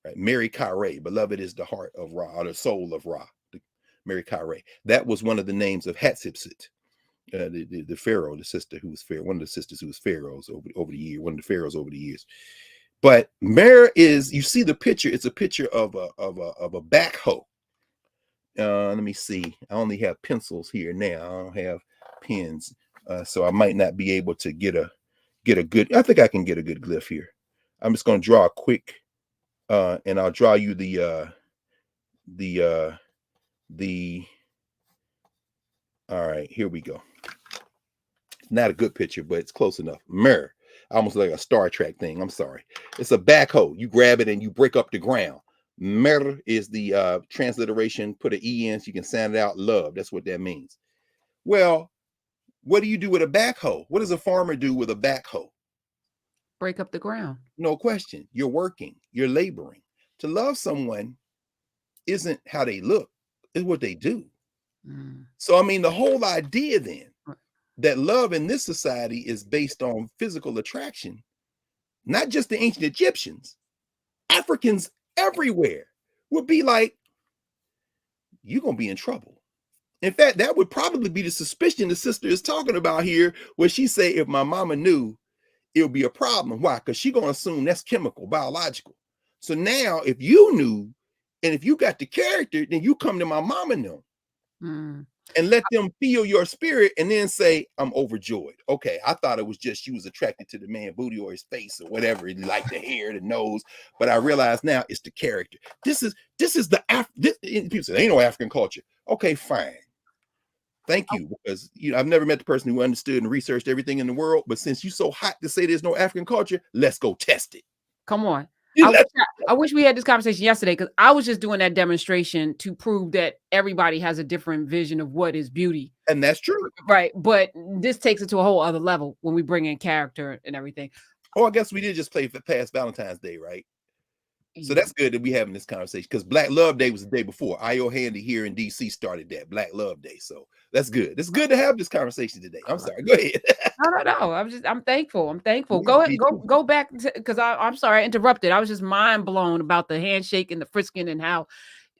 Right? Mary Carre, beloved is the heart of Ra, or the soul of Ra. Mary Carre. That was one of the names of Hatshepsut, the pharaoh, the sister who was pharaoh, one of the sisters who was pharaohs over the year, one of the pharaohs over the years. But Mer is, you see the picture. It's a picture of a backhoe. Let me see. I only have pencils here now. I don't have pens, so I might not be able to get a good. I think I can get a good glyph here. I'm just going to draw a quick, and I'll draw you the the. All right, here we go. Not a good picture, but it's close enough. Mer, almost like a Star Trek thing. I'm sorry. It's a backhoe. You grab it and you break up the ground. Mer is the transliteration. Put an E in so you can sound it out. Love. That's what that means. Well, what do you do with a backhoe? What does a farmer do with a backhoe? Break up the ground. No question. You're working. You're laboring. To love someone isn't how they look. It's what they do. Mm. So, I mean, the whole idea then Right. that love in this society is based on physical attraction, not just the ancient Egyptians, Africans everywhere would be like, you're going to be in trouble. In fact, that would probably be the suspicion the sister is talking about here, where she say, if my mama knew, it would be a problem. Why? Because she's going to assume that's chemical, biological. So now if you knew, and if you got the character, then you come to my mama and them Mm. and let them feel your spirit and then say, I'm overjoyed. Okay, I thought it was just you was attracted to the man booty or his face or whatever, like the hair, the nose, but I realize now it's the character. This is the people say ain't no African culture. Okay, fine. Thank you, because I've never met the person who understood and researched everything in the world, but since you're so hot to say there's no African culture, let's go test it. Come on. I wish we had this conversation yesterday because I was just doing that demonstration to prove that everybody has a different vision of what is beauty. And that's true. Right. But this takes it to a whole other level when we bring in character and everything. Oh, I guess we did just play for past Valentine's Day, right? So Y- that's good that we having this conversation because Black Love Day was the day before. Io Handy here in DC started that Black Love Day. So that's good. It's good to have this conversation today. I'm sorry. Go ahead. No. I'm thankful. I'm thankful. Yeah, Go ahead, me too. go back because I'm sorry I interrupted. I was just mind blown about the handshake and the frisking and how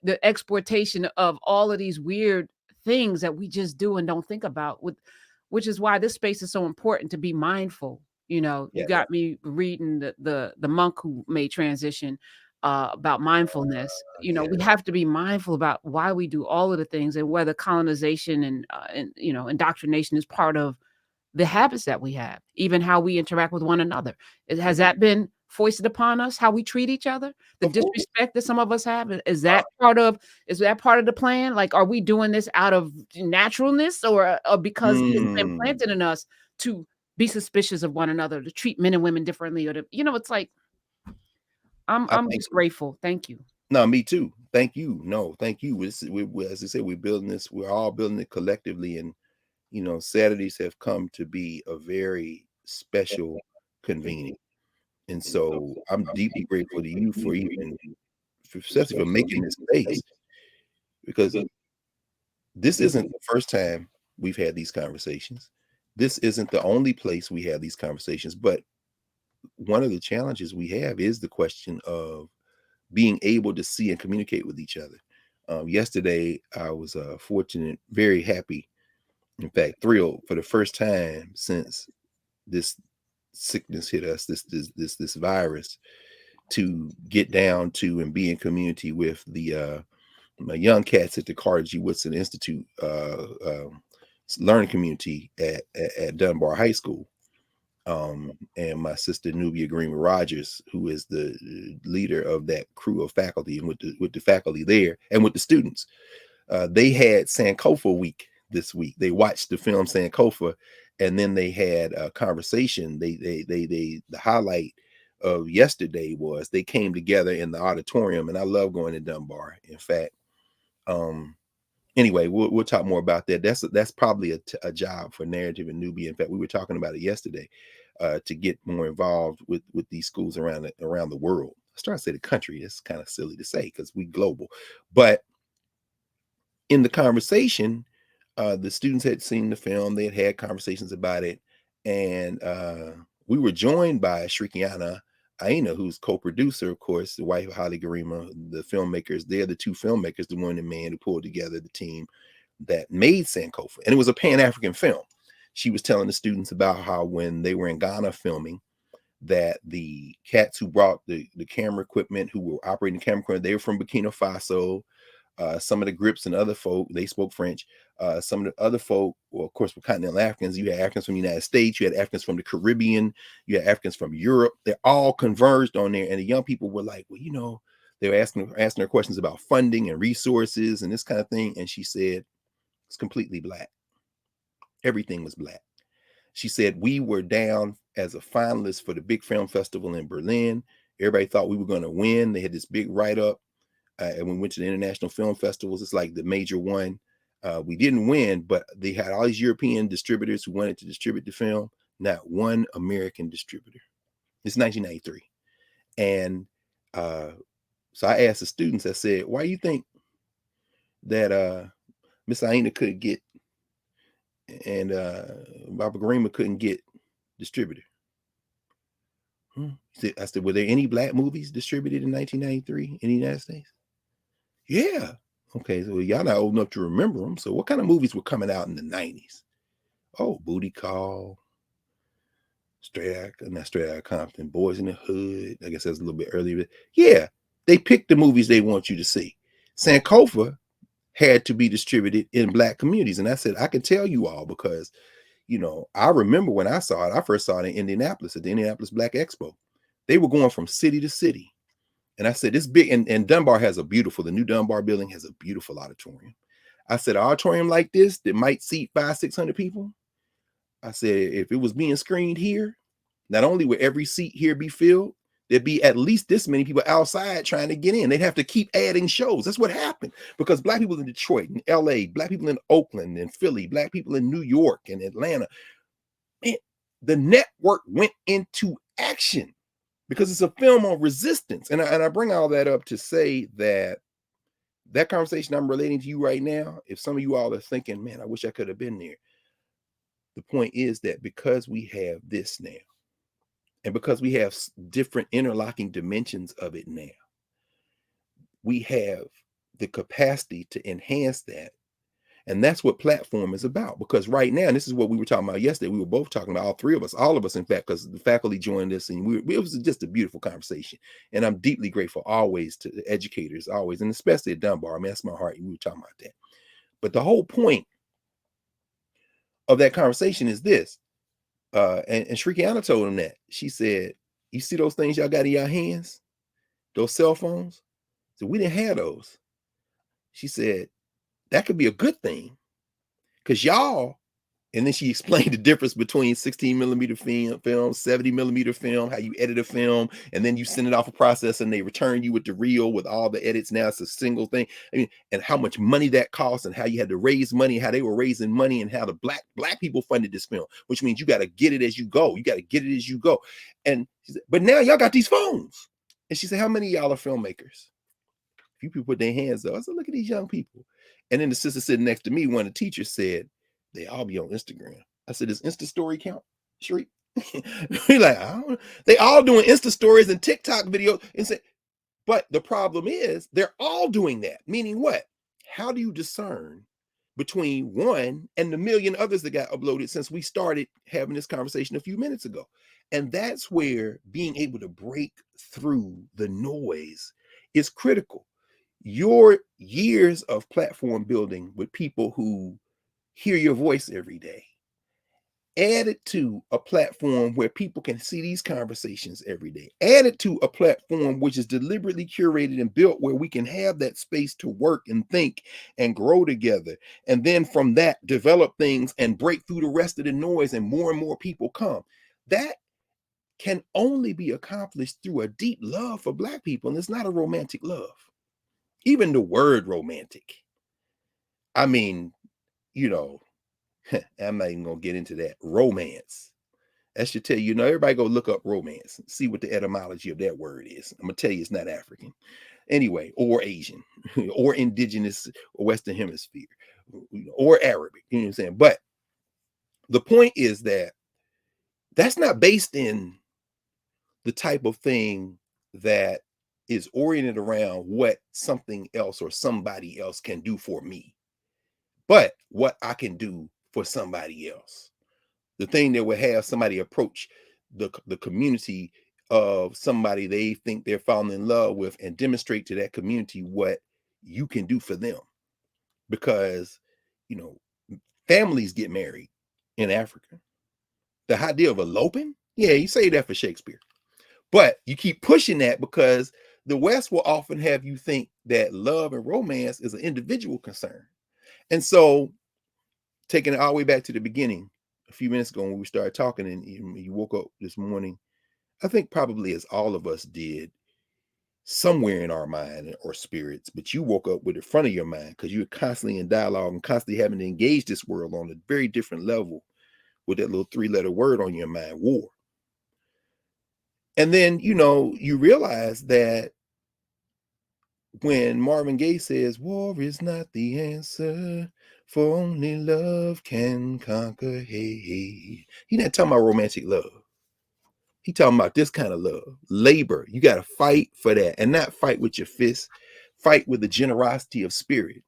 the exportation of all of these weird things that we just do and don't think about with which is why this space is so important to be mindful. You know, you Yes. got me reading the monk who made transition about mindfulness. You know, Yeah. we have to be mindful about why we do all of the things and whether colonization and you know indoctrination is part of the habits that we have, even how we interact with one another. Has that been foisted upon us, how we treat each other? The Of course. disrespect that some of us have, is that part of the plan? Like, are we doing this out of naturalness or because it's been Mm, planted in us to be suspicious of one another, to treat men and women differently, or to, it's like I I'm think just grateful. Thank you. no, me too. Thank you. No, thank you. As I said, we're building this. We're all building it collectively, and Saturdays have come to be a very special convening. And so I'm deeply grateful to you for even, especially for making this space, because this isn't the first time we've had these conversations. This isn't the only place we have these conversations. But one of the challenges we have is the question of being able to see and communicate with each other. Yesterday, I was fortunate, very happy, in fact, thrilled for the first time since this sickness hit us, this virus, to get down to and be in community with the my young cats at the Carter G. Woodson Institute learning community at Dunbar High School. And my sister Nubia Greenwood Rogers, who is the leader of that crew of faculty, and with the faculty there and with the students. They had Sankofa week this week. They watched the film Sankofa, and then they had a conversation. The highlight of yesterday was they came together in the auditorium, and I love going to Dunbar. In fact, um, anyway, we'll talk more about that. That's probably a job for Narrative and Nubia. In fact, we were talking about it yesterday, to get more involved with these schools around the world. I started to say the country. It's kind of silly to say because we global, but in the conversation, the students had seen the film. They had conversations about it, and we were joined by Srikiyana Aina, who's co-producer, of course, the wife of Holly Garima, the filmmakers. They're the two filmmakers, the woman and man who pulled together the team that made Sankofa, and it was a Pan-African film. She was telling the students about how when they were in Ghana filming, that the cats who brought the camera equipment, who were operating the camera equipment, they were from Burkina Faso. Some of the grips and other folk, they spoke French. Some of the other folk, well, of course, were continental Africans. You had Africans from the United States. You had Africans from the Caribbean. You had Africans from Europe. They all converged on there. And the young people were like, well, they were asking her questions about funding and resources and this kind of thing. And she said, it's completely Black. Everything was Black. She said, we were down as a finalist for the big film festival in Berlin. Everybody thought we were going to win. They had this big write-up. And we went to the international film festivals. It's like the major one. We didn't win, but they had all these European distributors who wanted to distribute the film. Not one American distributor. It's 1993. And so I asked the students, I said, why do you think that Miss Aina couldn't get and Baba Garima couldn't get distributor? I said, were there any Black movies distributed in 1993 in the United States? Yeah. Okay, so y'all not old enough to remember them. So what kind of movies were coming out in the 90s? Oh, Booty Call, not Straight Outta Compton, Boys in the Hood. I guess that's a little bit earlier. Yeah, they picked the movies they want you to see. Sankofa had to be distributed in Black communities. And I said, I can tell you all because, I remember when I saw it, I first saw it in Indianapolis at the Indianapolis Black Expo. They were going from city to city. And I said, this big, and Dunbar has the new Dunbar building has a beautiful auditorium. I said, an auditorium like this that might seat 500-600 people. I said, if it was being screened here, not only would every seat here be filled, there'd be at least this many people outside trying to get in. They'd have to keep adding shows. That's what happened, because black people in Detroit and LA, black people in Oakland and Philly, black people in New York and Atlanta, man, the network went into action because it's a film on resistance. And I bring all that up to say that that conversation I'm relating to you right now, if some of you all are thinking, man, I wish I could have been there. The point is that because we have this now, and because we have different interlocking dimensions of it now, we have the capacity to enhance that. And that's what platform is about. Because right now, and this is what we were talking about yesterday, we were both talking about, all three of us, all of us, in fact, because the faculty joined us, and it was just a beautiful conversation. And I'm deeply grateful always to the educators, always, and especially at Dunbar. I mean, that's my heart. We were talking about that. But the whole point of that conversation is this. And Srikiyana told him that. She said, you see those things y'all got in your hands? Those cell phones? So we didn't have those. She said, that could be a good thing. Because y'all, and then she explained the difference between 16 millimeter film, 70 millimeter film, how you edit a film, and then you send it off a process and they return you with the reel with all the edits. Now it's a single thing. I mean, and how much money that costs, and how you had to raise money, how they were raising money, and how the black people funded this film, which means you got to get it as you go. You got to get it as you go. And she said, but now y'all got these phones. And she said, how many of y'all are filmmakers? A few people put their hands up. I said, look at these young people. And then the sister sitting next to me, one of the teachers, said, they all be on Instagram. I said, does Insta story count, Shri? We like, I don't know. They all doing Insta stories and TikTok videos. And say, but the problem is they're all doing that. Meaning what? How do you discern between one and the million others that got uploaded since we started having this conversation a few minutes ago? And that's where being able to break through the noise is critical. Your years of platform building with people who hear your voice every day, add it to a platform where people can see these conversations every day, add it to a platform which is deliberately curated and built where we can have that space to work and think and grow together, and then from that develop things and break through the rest of the noise, and more people come. That can only be accomplished through a deep love for black people, and it's not a romantic love. Even the word romantic, I mean, you know, I'm not even gonna get into that. Romance. That should tell you, everybody go look up romance, see what the etymology of that word is. I'm gonna tell you it's not African. Anyway, or Asian, or indigenous, or Western Hemisphere, or Arabic. You know what I'm saying? But the point is that that's not based in the type of thing that is oriented around what something else or somebody else can do for me, but what I can do for somebody else. The thing that would have somebody approach the community of somebody they think they're falling in love with, and demonstrate to that community what you can do for them. Because, you know, families get married in Africa. The idea of eloping, yeah, you say that for Shakespeare. But you keep pushing that because the West will often have you think that love and romance is an individual concern. And so, taking it all the way back to the beginning, a few minutes ago when we started talking, and you woke up this morning, I think probably as all of us did, somewhere in our mind or spirits, but you woke up with the front of your mind because you're constantly in dialogue and constantly having to engage this world on a very different level with that little three-letter word on your mind, war. And then, you realize that when Marvin Gaye says, war is not the answer, for only love can conquer hate. He not talking about romantic love. He talking about this kind of love. Labor. You got to fight for that, and not fight with your fists. Fight with the generosity of spirit.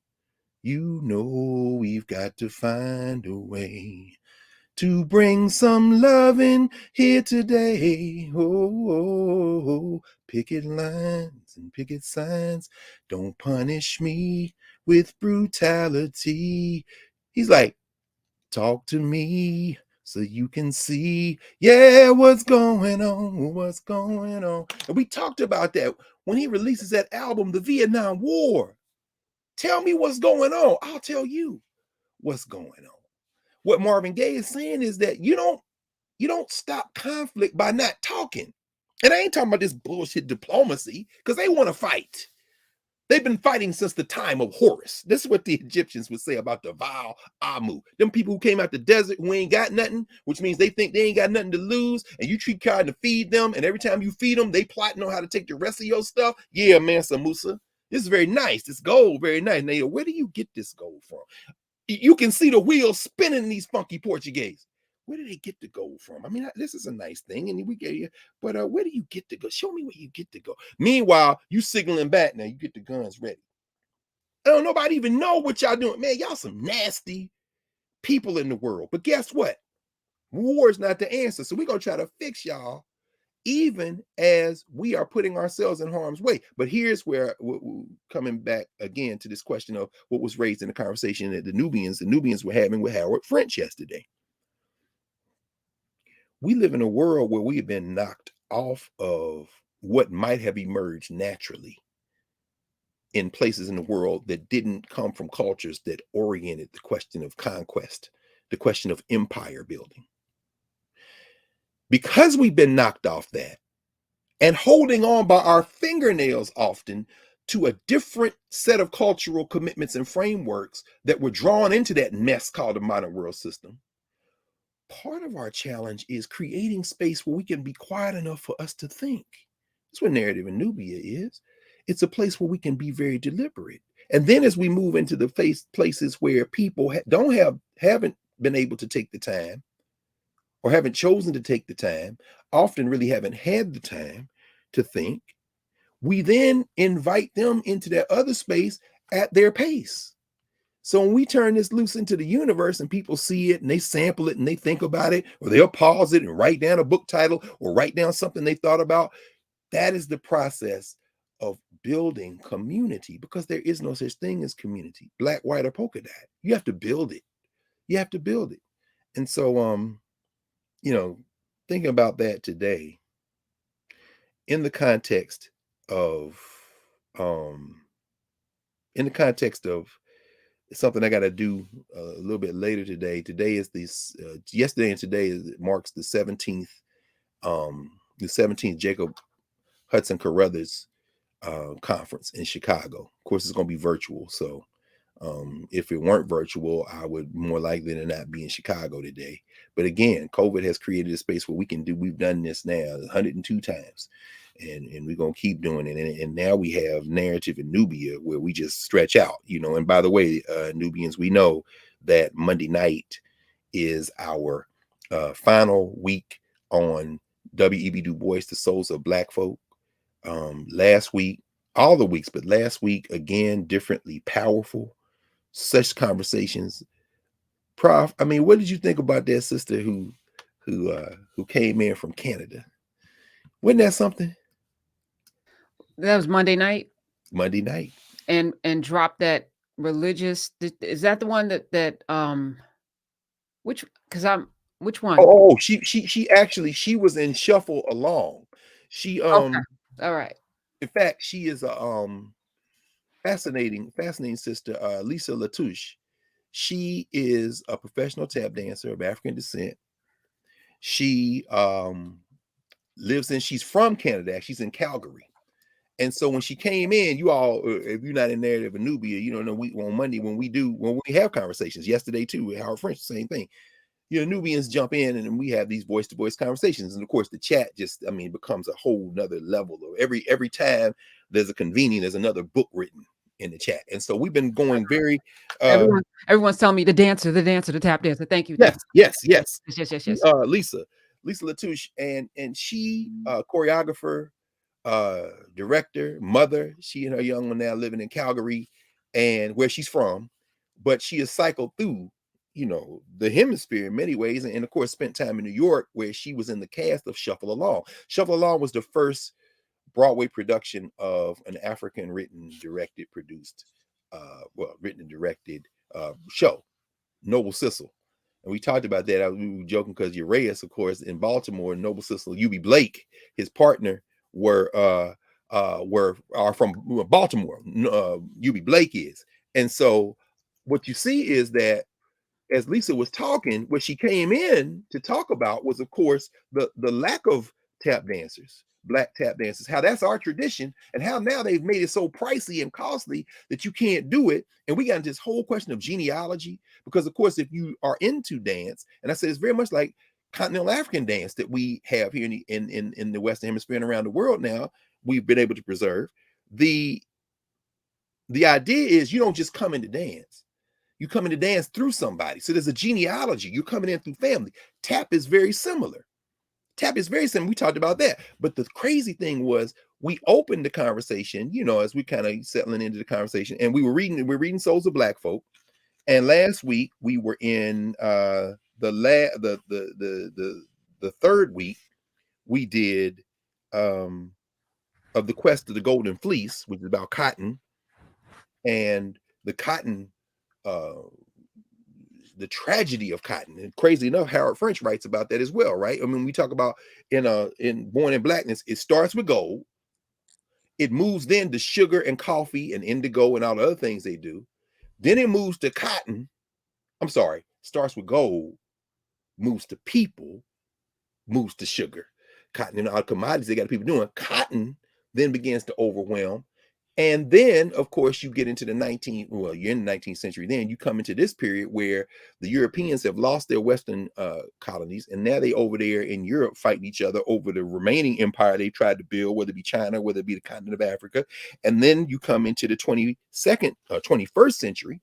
We've got to find a way to bring some loving here today. Oh, picket lines and picket signs don't punish me with brutality. He's like, talk to me so you can see, yeah, what's going on. And we talked about that when he releases that album, The Vietnam War. Tell me what's going on. I'll tell you what's going on. What Marvin Gaye is saying is that you don't stop conflict by not talking. And I ain't talking about this bullshit diplomacy, because they want to fight. They've been fighting since the time of Horus. This is what the Egyptians would say about the Val Amu. Them people who came out the desert who ain't got nothing, which means they think they ain't got nothing to lose, and you trying to feed them, and every time you feed them, they plotting on how to take the rest of your stuff. Yeah, Mansa Musa. This is very nice. This gold, very nice. Now, where do you get this gold from? You can see the wheels spinning in these funky Portuguese. Where do they get the gold from? I mean, this is a nice thing, and we gave you, but where do you get the go? Show me where you get the go. Meanwhile, you signaling back now. You get the guns ready. I don't nobody even know what y'all doing, man. Y'all some nasty people in the world. But guess what? War is not the answer. So we're gonna try to fix y'all, even as we are putting ourselves in harm's way. But here's where coming back again to this question of what was raised in the conversation that the Nubians were having with Howard French yesterday. We live in a world where we have been knocked off of what might have emerged naturally in places in the world that didn't come from cultures that oriented the question of conquest, the question of empire building. Because we've been knocked off that and holding on by our fingernails often to a different set of cultural commitments and frameworks that were drawn into that mess called the modern world system, part of our challenge is creating space where we can be quiet enough for us to think. That's what narrative in Nubia is. It's a place where we can be very deliberate. And then as we move into the places where people haven't been able to take the time or haven't chosen to take the time, often really haven't had the time to think, we then invite them into that other space at their pace. So when we turn this loose into the universe and people see it and they sample it and they think about it, or they'll pause it and write down a book title or write down something they thought about, that is the process of building community, because there is no such thing as community, black, white, or polka dot. You have to build it. You have to build it. And so, thinking about that today in the context of, something I got to do a little bit later today. Today is this. Yesterday and today marks the 17th. The 17th Jacob Carruthers conference in Chicago. Of course, it's going to be virtual. So, if it weren't virtual, I would more likely than not be in Chicago today. But again, COVID has created a space where we've done this now 102 times. And we're going to keep doing it. And now we have narrative in Nubia where we just stretch out, and by the way, Nubians, we know that Monday night is our final week on W.E.B. Du Bois, The Souls of Black Folk. Last week, all the weeks, but last week, again, differently powerful, such conversations. Prof, I mean, what did you think about that sister who came in from Canada? Wasn't that something? That was Monday night. Monday night. And dropped that religious. Is that the one that which one? Oh, she was in Shuffle Along. She Okay. All right. In fact, she is a fascinating sister, Lisa Latouche. She is a professional tap dancer of African descent. She she's from Canada. She's in Calgary. And so when she came in, you all, if you're not in narrative of Nubia, you don't know, on Monday when we have conversations, yesterday too, with Howard French, same thing. Nubians jump in and we have these voice to voice conversations. And of course the chat becomes a whole nother level of every time there's a convening, there's another book written in the chat. And so we've been going very, everyone's telling me the dancer, the tap dancer. Thank you. Yes. Lisa Latouche. And she, choreographer, director, mother, she and her young one now living in Calgary and where she's from, but she has cycled through the hemisphere in many ways, and of course spent time in New York where she was in the cast of Shuffle Along. Shuffle Along was the first Broadway production of an African written and directed show, Noble Sissel. And we talked about that. We were joking because Urias, of course, in Baltimore, Noble Sissel, U.B. Blake, his partner, are from Baltimore. U.B. Blake is. And so what you see is that as Lisa was talking, what she came in to talk about was, of course, the lack of tap dancers, black tap dances, how that's our tradition, and how now they've made it so pricey and costly that you can't do it. And we got into this whole question of genealogy, because of course, if you are into dance, and I said it's very much like continental African dance that we have here in the Western Hemisphere and around the world now, we've been able to preserve. The the idea is you don't just come into dance. You come into dance through somebody. So there's a genealogy. You're coming in through family. Tap is very similar. Tap is very similar. We talked about that. But the crazy thing was we opened the conversation, as we kind of settling into the conversation, and we're reading Souls of Black Folk. And last week we were in the third week we did of the Quest of the Golden Fleece, which is about cotton, and the cotton uh the tragedy of cotton. And crazy enough, Harold French writes about that as well, right? I mean, we talk about in Born in Blackness, it starts with gold, it moves then to sugar and coffee and indigo and all the other things they do. Then it moves to cotton. I'm sorry, starts with gold, moves to people, moves to sugar. Cotton and other commodities they got people doing. Cotton then begins to overwhelm. And then, of course, you get into the you're in the 19th century. Then you come into this period where the Europeans have lost their Western colonies, and now they over there in Europe fighting each other over the remaining empire they tried to build, whether it be China, whether it be the continent of Africa. And then you come into the 21st century.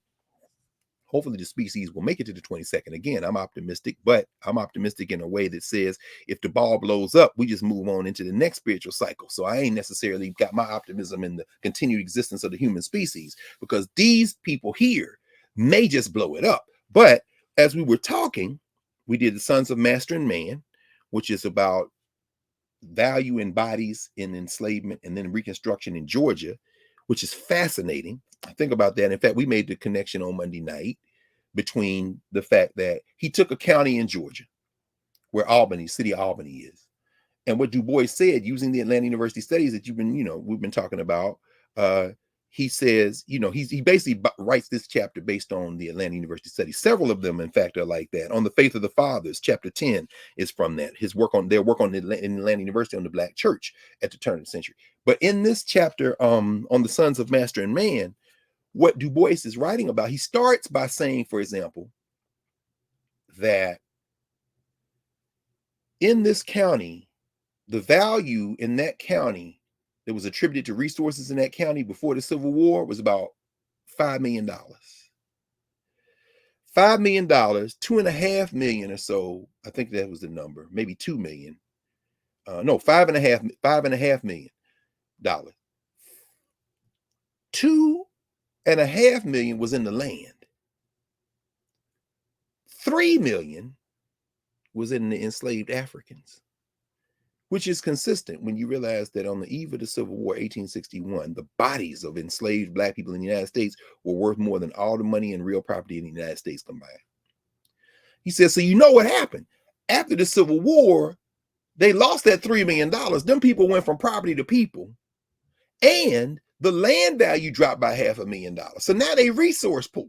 Hopefully the species will make it to the 22nd. Again, I'm optimistic, but I'm optimistic in a way that says if the ball blows up, we just move on into the next spiritual cycle. So I ain't necessarily got my optimism in the continued existence of the human species, because these people here may just blow it up. But as we were talking, we did the Sons of Master and Man, which is about value in bodies in enslavement and then Reconstruction in Georgia, which is fascinating. I think about that. In fact, we made the connection on Monday night between the fact that he took a county in Georgia where city of Albany is. And what Du Bois said, using the Atlanta University studies that we've been talking about, he says, he basically writes this chapter based on the Atlanta University studies. Several of them, in fact, are like that. On the Faith of the Fathers, chapter 10 is from that. Their work on in Atlanta University on the Black church at the turn of the century. But in this chapter, on the Sons of Master and Man, what Du Bois is writing about, he starts by saying, for example, that in this county, the value in that county that was attributed to resources in that county before the Civil War was about $5 million. $5 million, $2.5 million or so, I think that was the number, maybe 2 million. No, $5.5 million. $2.5 million was in the land. 3 million was in the enslaved Africans, which is consistent when you realize that on the eve of the Civil War, 1861, the bodies of enslaved Black people in the United States were worth more than all the money and real property in the United States combined. He says, so you know what happened? After the Civil War, they lost that $3 million. Them people went from property to people, and the land value dropped by $500,000. So now they resource poor.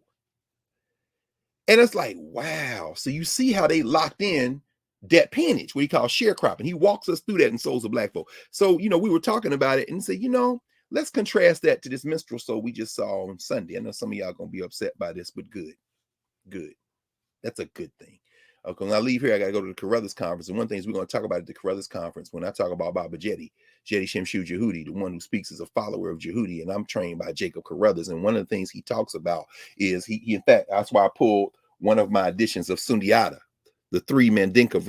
And it's like, wow. So you see how they locked in debt peonage, what he calls sharecropping. He walks us through that in Souls of Black Folk. So, we were talking about it and said, let's contrast that to this minstrel show we just saw on Sunday. I know some of y'all going to be upset by this, but good. That's a good thing. Okay, when I leave here, I got to go to the Carruthers conference. And one of the things we're going to talk about at the Carruthers conference, when I talk about Baba Jedi Shemshu Jehudi, the one who speaks as a follower of Jehudi, and I'm trained by Jacob Carruthers. And one of the things he talks about is he in fact, that's why I pulled one of my editions of Sundiata, the 3 Mandinka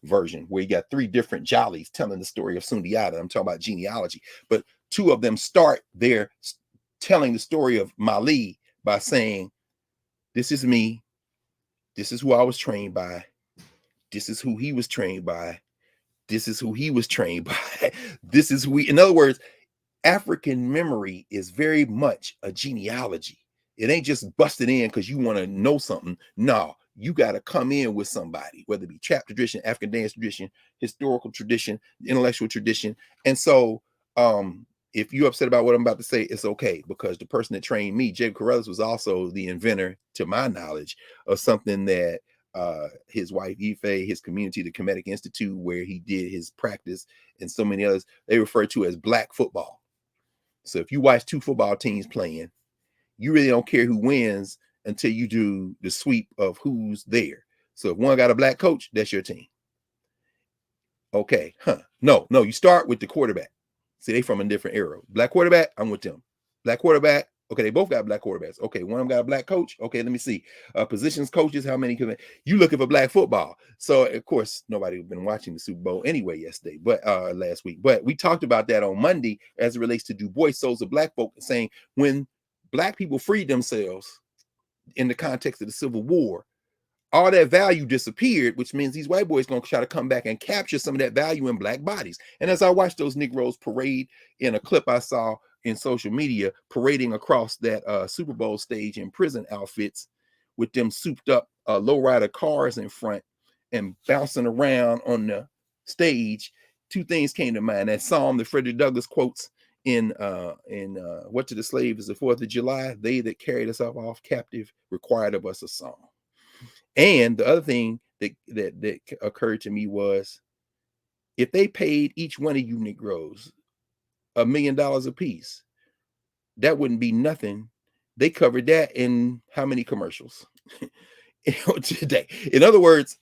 version, where you got 3 different Jollies telling the story of Sundiata. I'm talking about genealogy, but 2 of them start there telling the story of Mali by saying, this is me. This is who I was trained by. This is who he was trained by. This is who he was trained by. This is who in other words, African memory is very much a genealogy. It ain't just busted in because you want to know something. No, you got to come in with somebody, whether it be trap tradition, African dance tradition, historical tradition, intellectual tradition. And so if you're upset about what I'm about to say, it's okay, because the person that trained me, Jacob Carruthers, was also the inventor, to my knowledge, of something that his wife Ife, his community, the Kemetic Institute, where he did his practice, and so many others, they refer to as black football. So if you watch two football teams playing, you really don't care who wins until you do the sweep of who's there. So if one got a black coach, that's your team. Okay, no, you start with the quarterback. See, they from a different era. Black quarterback, I'm with them. Black quarterback, okay, they both got black quarterbacks. Okay, one of them got a black coach. Okay, let me see. Positions coaches, how many? You looking for black football? So of course, nobody been watching the Super Bowl anyway yesterday, but last week. But we talked about that on Monday as it relates to Du Bois, Souls of Black folk, saying when black people freed themselves in the context of the Civil War, all that value disappeared, which means these white boys gonna try to come back and capture some of that value in black bodies. And as I watched those Negroes parade in a clip I saw in social media, parading across that Super Bowl stage in prison outfits with them souped up lowrider cars in front and bouncing around on the stage, two things came to mind. That psalm that Frederick Douglass quotes in What to the Slave is the 4th of July, they that carried us off captive required of us a song. And the other thing that occurred to me was, if they paid each one of you Negroes $1 million a piece, that wouldn't be nothing. They covered that in how many commercials today? In other words,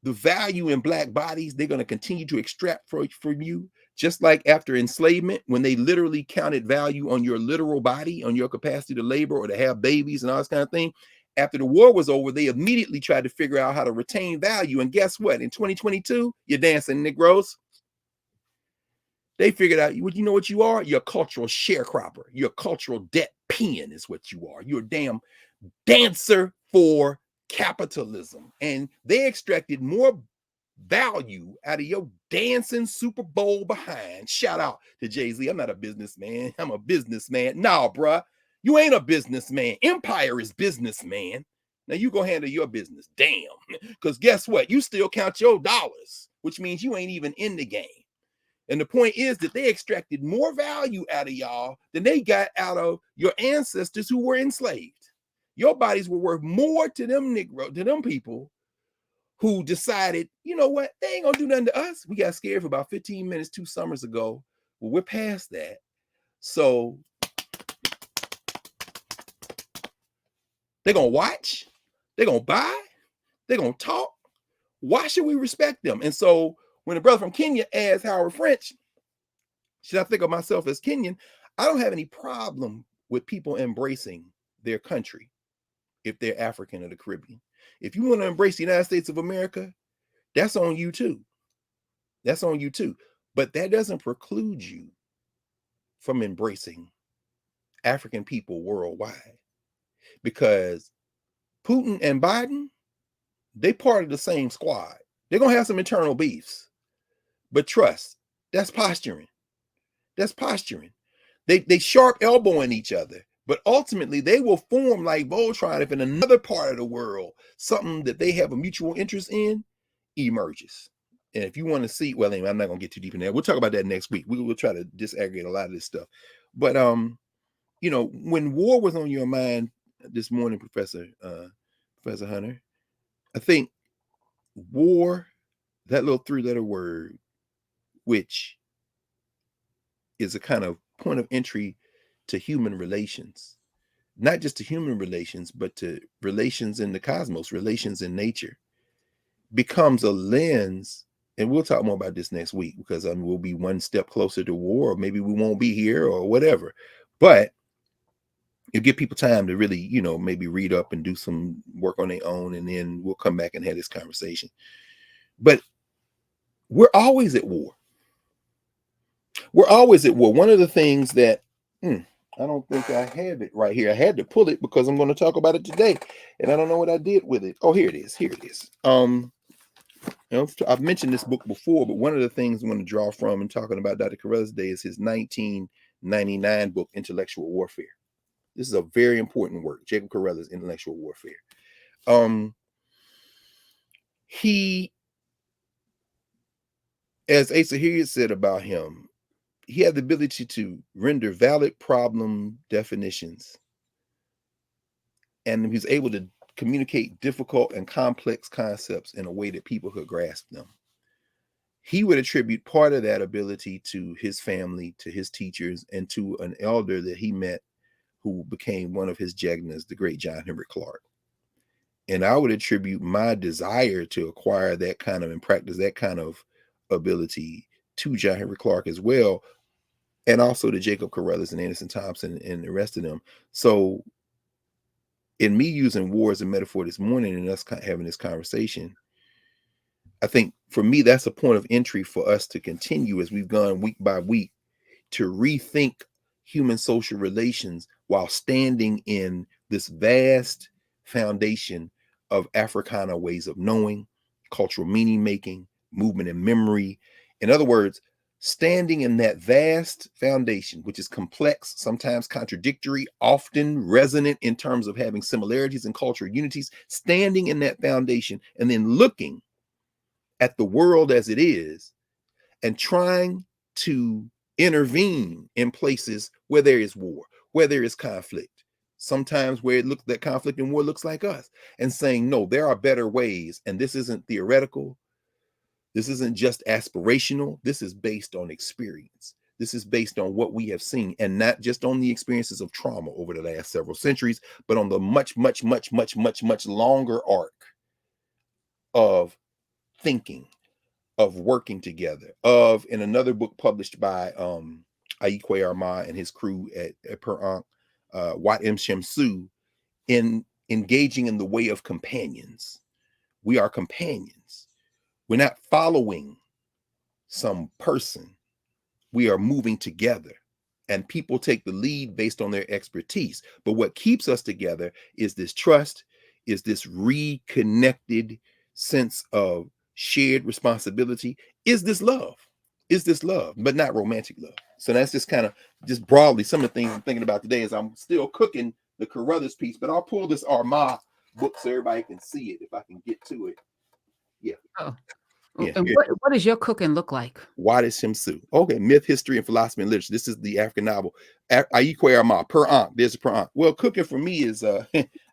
the value in black bodies, they're going to continue to extract from you, just like after enslavement, when they literally counted value on your literal body, on your capacity to labor or to have babies and all this kind of thing. After the war was over, they immediately tried to figure out how to retain value. And guess what? In 2022, you're dancing, Negroes. They figured out, you know what you are? You're a cultural sharecropper. You're a cultural debt peon is what you are. You're a damn dancer for capitalism. And they extracted more value out of your dancing Super Bowl behind. Shout out to Jay-Z. I'm not a businessman. I'm a businessman. Nah, bruh. You ain't a businessman. Empire is businessman. Now you go handle your business. Damn. Because guess what? You still count your dollars, which means you ain't even in the game. And the point is that they extracted more value out of y'all than they got out of your ancestors who were enslaved. Your bodies were worth more to them people who decided, you know what, they ain't gonna do nothing to us. We got scared for about 15 minutes 2 summers ago. Well, we're past that. So they're gonna watch, they're gonna buy, they're gonna talk. Why should we respect them? And so when a brother from Kenya asked Howard French, should I think of myself as Kenyan? I don't have any problem with people embracing their country if they're African or the Caribbean. If you want to embrace the United States of America, that's on you too. That's on you too. But that doesn't preclude you from embracing African people worldwide, because Putin and Biden, they part of the same squad. They're going to have some internal beefs, but trust, that's posturing. That's posturing. They sharp elbowing each other, but ultimately they will form like Voltron if in another part of the world something that they have a mutual interest in emerges. And if you want to see, well, anyway, I'm not gonna get too deep in there. We'll talk about that next week. We will try to disaggregate a lot of this stuff. But when war was on your mind this morning, Professor Hunter, I think war, that little 3-letter word, which is a kind of point of entry to human relations, not just to human relations, but to relations in the cosmos, relations in nature, becomes a lens. And we'll talk more about this next week, because we'll be one step closer to war, or maybe we won't be here or whatever. But it'll give people time to really, maybe read up and do some work on their own, and then we'll come back and have this conversation. But we're always at war. We're always at war. One of the things that I don't think I have it right here. I had to pull it because I'm going to talk about it today, and I don't know what I did with it. Oh, here it is. Here it is. I've mentioned this book before, but one of the things I'm going to draw from in talking about Dr. Carruthers Day is his 1999 book, Intellectual Warfare. This is a very important work, Jacob Carruthers' Intellectual Warfare. He, as Asa Hilliard said about him, he had the ability to render valid problem definitions, and he was able to communicate difficult and complex concepts in a way that people could grasp them. He would attribute part of that ability to his family, to his teachers, and to an elder that he met who became one of his jegnas, the great John Henry Clark. And I would attribute my desire to acquire that kind of and practice that kind of ability to John Henry Clark as well, and also to Jacob Carruthers and Anderson Thompson and the rest of them. So in me using war as a metaphor this morning and us having this conversation, I think for me, that's a point of entry for us to continue as we've gone week by week to rethink human social relations while standing in this vast foundation of Africana ways of knowing, cultural meaning making, movement and memory. In other words, standing in that vast foundation, which is complex, sometimes contradictory, often resonant in terms of having similarities and cultural unities, standing in that foundation and then looking at the world as it is and trying to intervene in places where there is war, where there is conflict, sometimes where it looks that conflict and war looks like us, and saying, no, there are better ways. And this isn't theoretical. This isn't just aspirational. This is based on experience. This is based on what we have seen, and not just on the experiences of trauma over the last several centuries, but on the much, much, much, much, much, much longer arc of thinking, of working together, of in another book published by Aikwe Arma and his crew at Per Ankh, Wat M. Shamsu, in engaging in the way of companions. We are companions. We're not following some person. We are moving together. And people take the lead based on their expertise. But what keeps us together is this trust, is this reconnected sense of shared responsibility, is this love, but not romantic love. So that's just kind of just broadly some of the things I'm thinking about today as I'm still cooking the Carruthers piece, but I'll pull this Arma book so everybody can see it if I can get to it. Yeah. Oh. Yeah. And what does your cooking look like? Wat Shamsu. Okay, Myth, History, and Philosophy and Literature. This is the African novel. Aikwe Arma, Per Ankh. There's a Per Ankh. Well, cooking for me is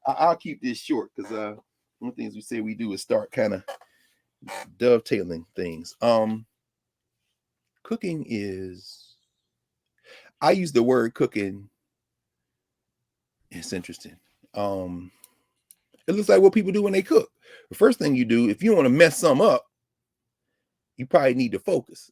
I'll keep this short because one of the things we say we do is start kind of dovetailing things. Cooking is, I use the word cooking. It's interesting. It looks like what people do when they cook. The first thing you do, if you want to mess some up, you probably need to focus,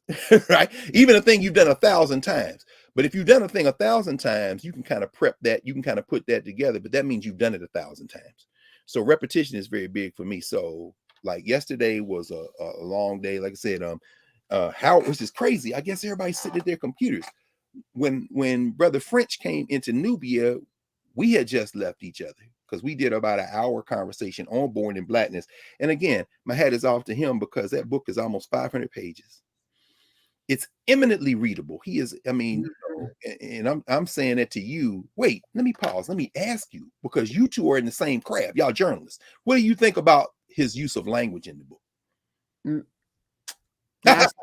right? Even a thing you've done 1,000 times. But if you've done a thing 1,000 times, you can kind of prep that, you can kind of put that together, but that means you've done it 1,000 times. So repetition is very big for me. So like yesterday was a long day. Like I said, which is crazy. I guess everybody's sitting at their computers. When Brother French came into Nubia, we had just left each other because we did about an hour conversation on Born in Blackness. And again, my hat is off to him because that book is almost 500 pages. It's eminently readable. He is, I mean, and I'm saying that to you. Wait, let me pause. Let me ask you, because you two are in the same craft. Y'all journalists. What do you think about his use of language in the book? That's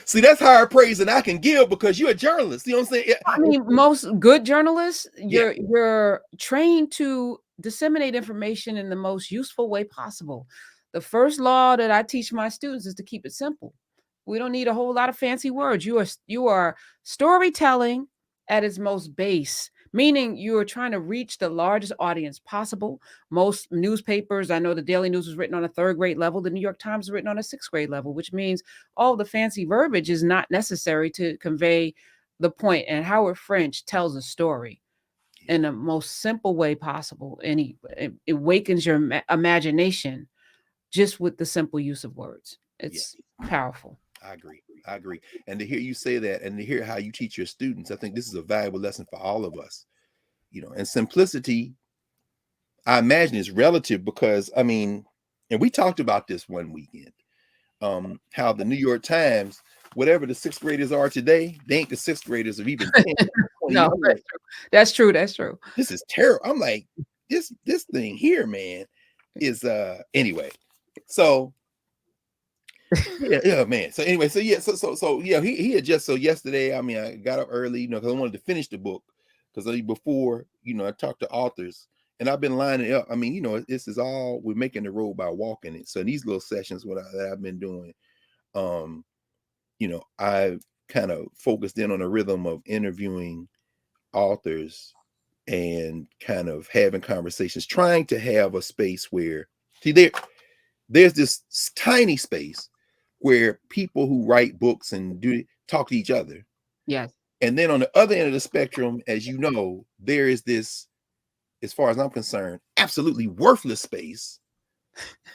See, that's higher praise than I can give because you're a journalist. You know what I'm saying? I mean, most good journalists, Yeah. you're trained to disseminate information in the most useful way possible. The first law that I teach my students is to keep it simple. We don't need a whole lot of fancy words. You are storytelling at its most base, meaning you are trying to reach the largest audience possible. Most newspapers, I know the Daily News was written on a third grade level, the New York Times is written on a sixth grade level, which means all the fancy verbiage is not necessary to convey the point. And Howard French tells a story in the most simple way possible, and it awakens your imagination just with the simple use of words. It's powerful. I agree. And to hear you say that and to hear how you teach your students, I think this is a valuable lesson for all of us. You know, and simplicity, I imagine, is relative because, I mean, and we talked about this one weekend, how the New York Times, whatever the sixth graders are today, they ain't the sixth graders of even 10, 20 No, years. that's true. That's true. This is terrible. I'm like, this thing here, man, is anyway. So yeah, man. So anyway, so yeah, so yeah, he had just, so yesterday, I mean, I got up early, you know, because I wanted to finish the book because before, you know, I talked to authors And I've been lining up. I mean, this is all, we're making the road by walking it. So these little sessions, that I've been doing, I kind of focused in on a rhythm of interviewing authors and kind of having conversations, trying to have a space where, see, there's this tiny space where people who write books and talk to each other. Yes. And then on the other end of the spectrum, as you know, there is this, as far as I'm concerned, absolutely worthless space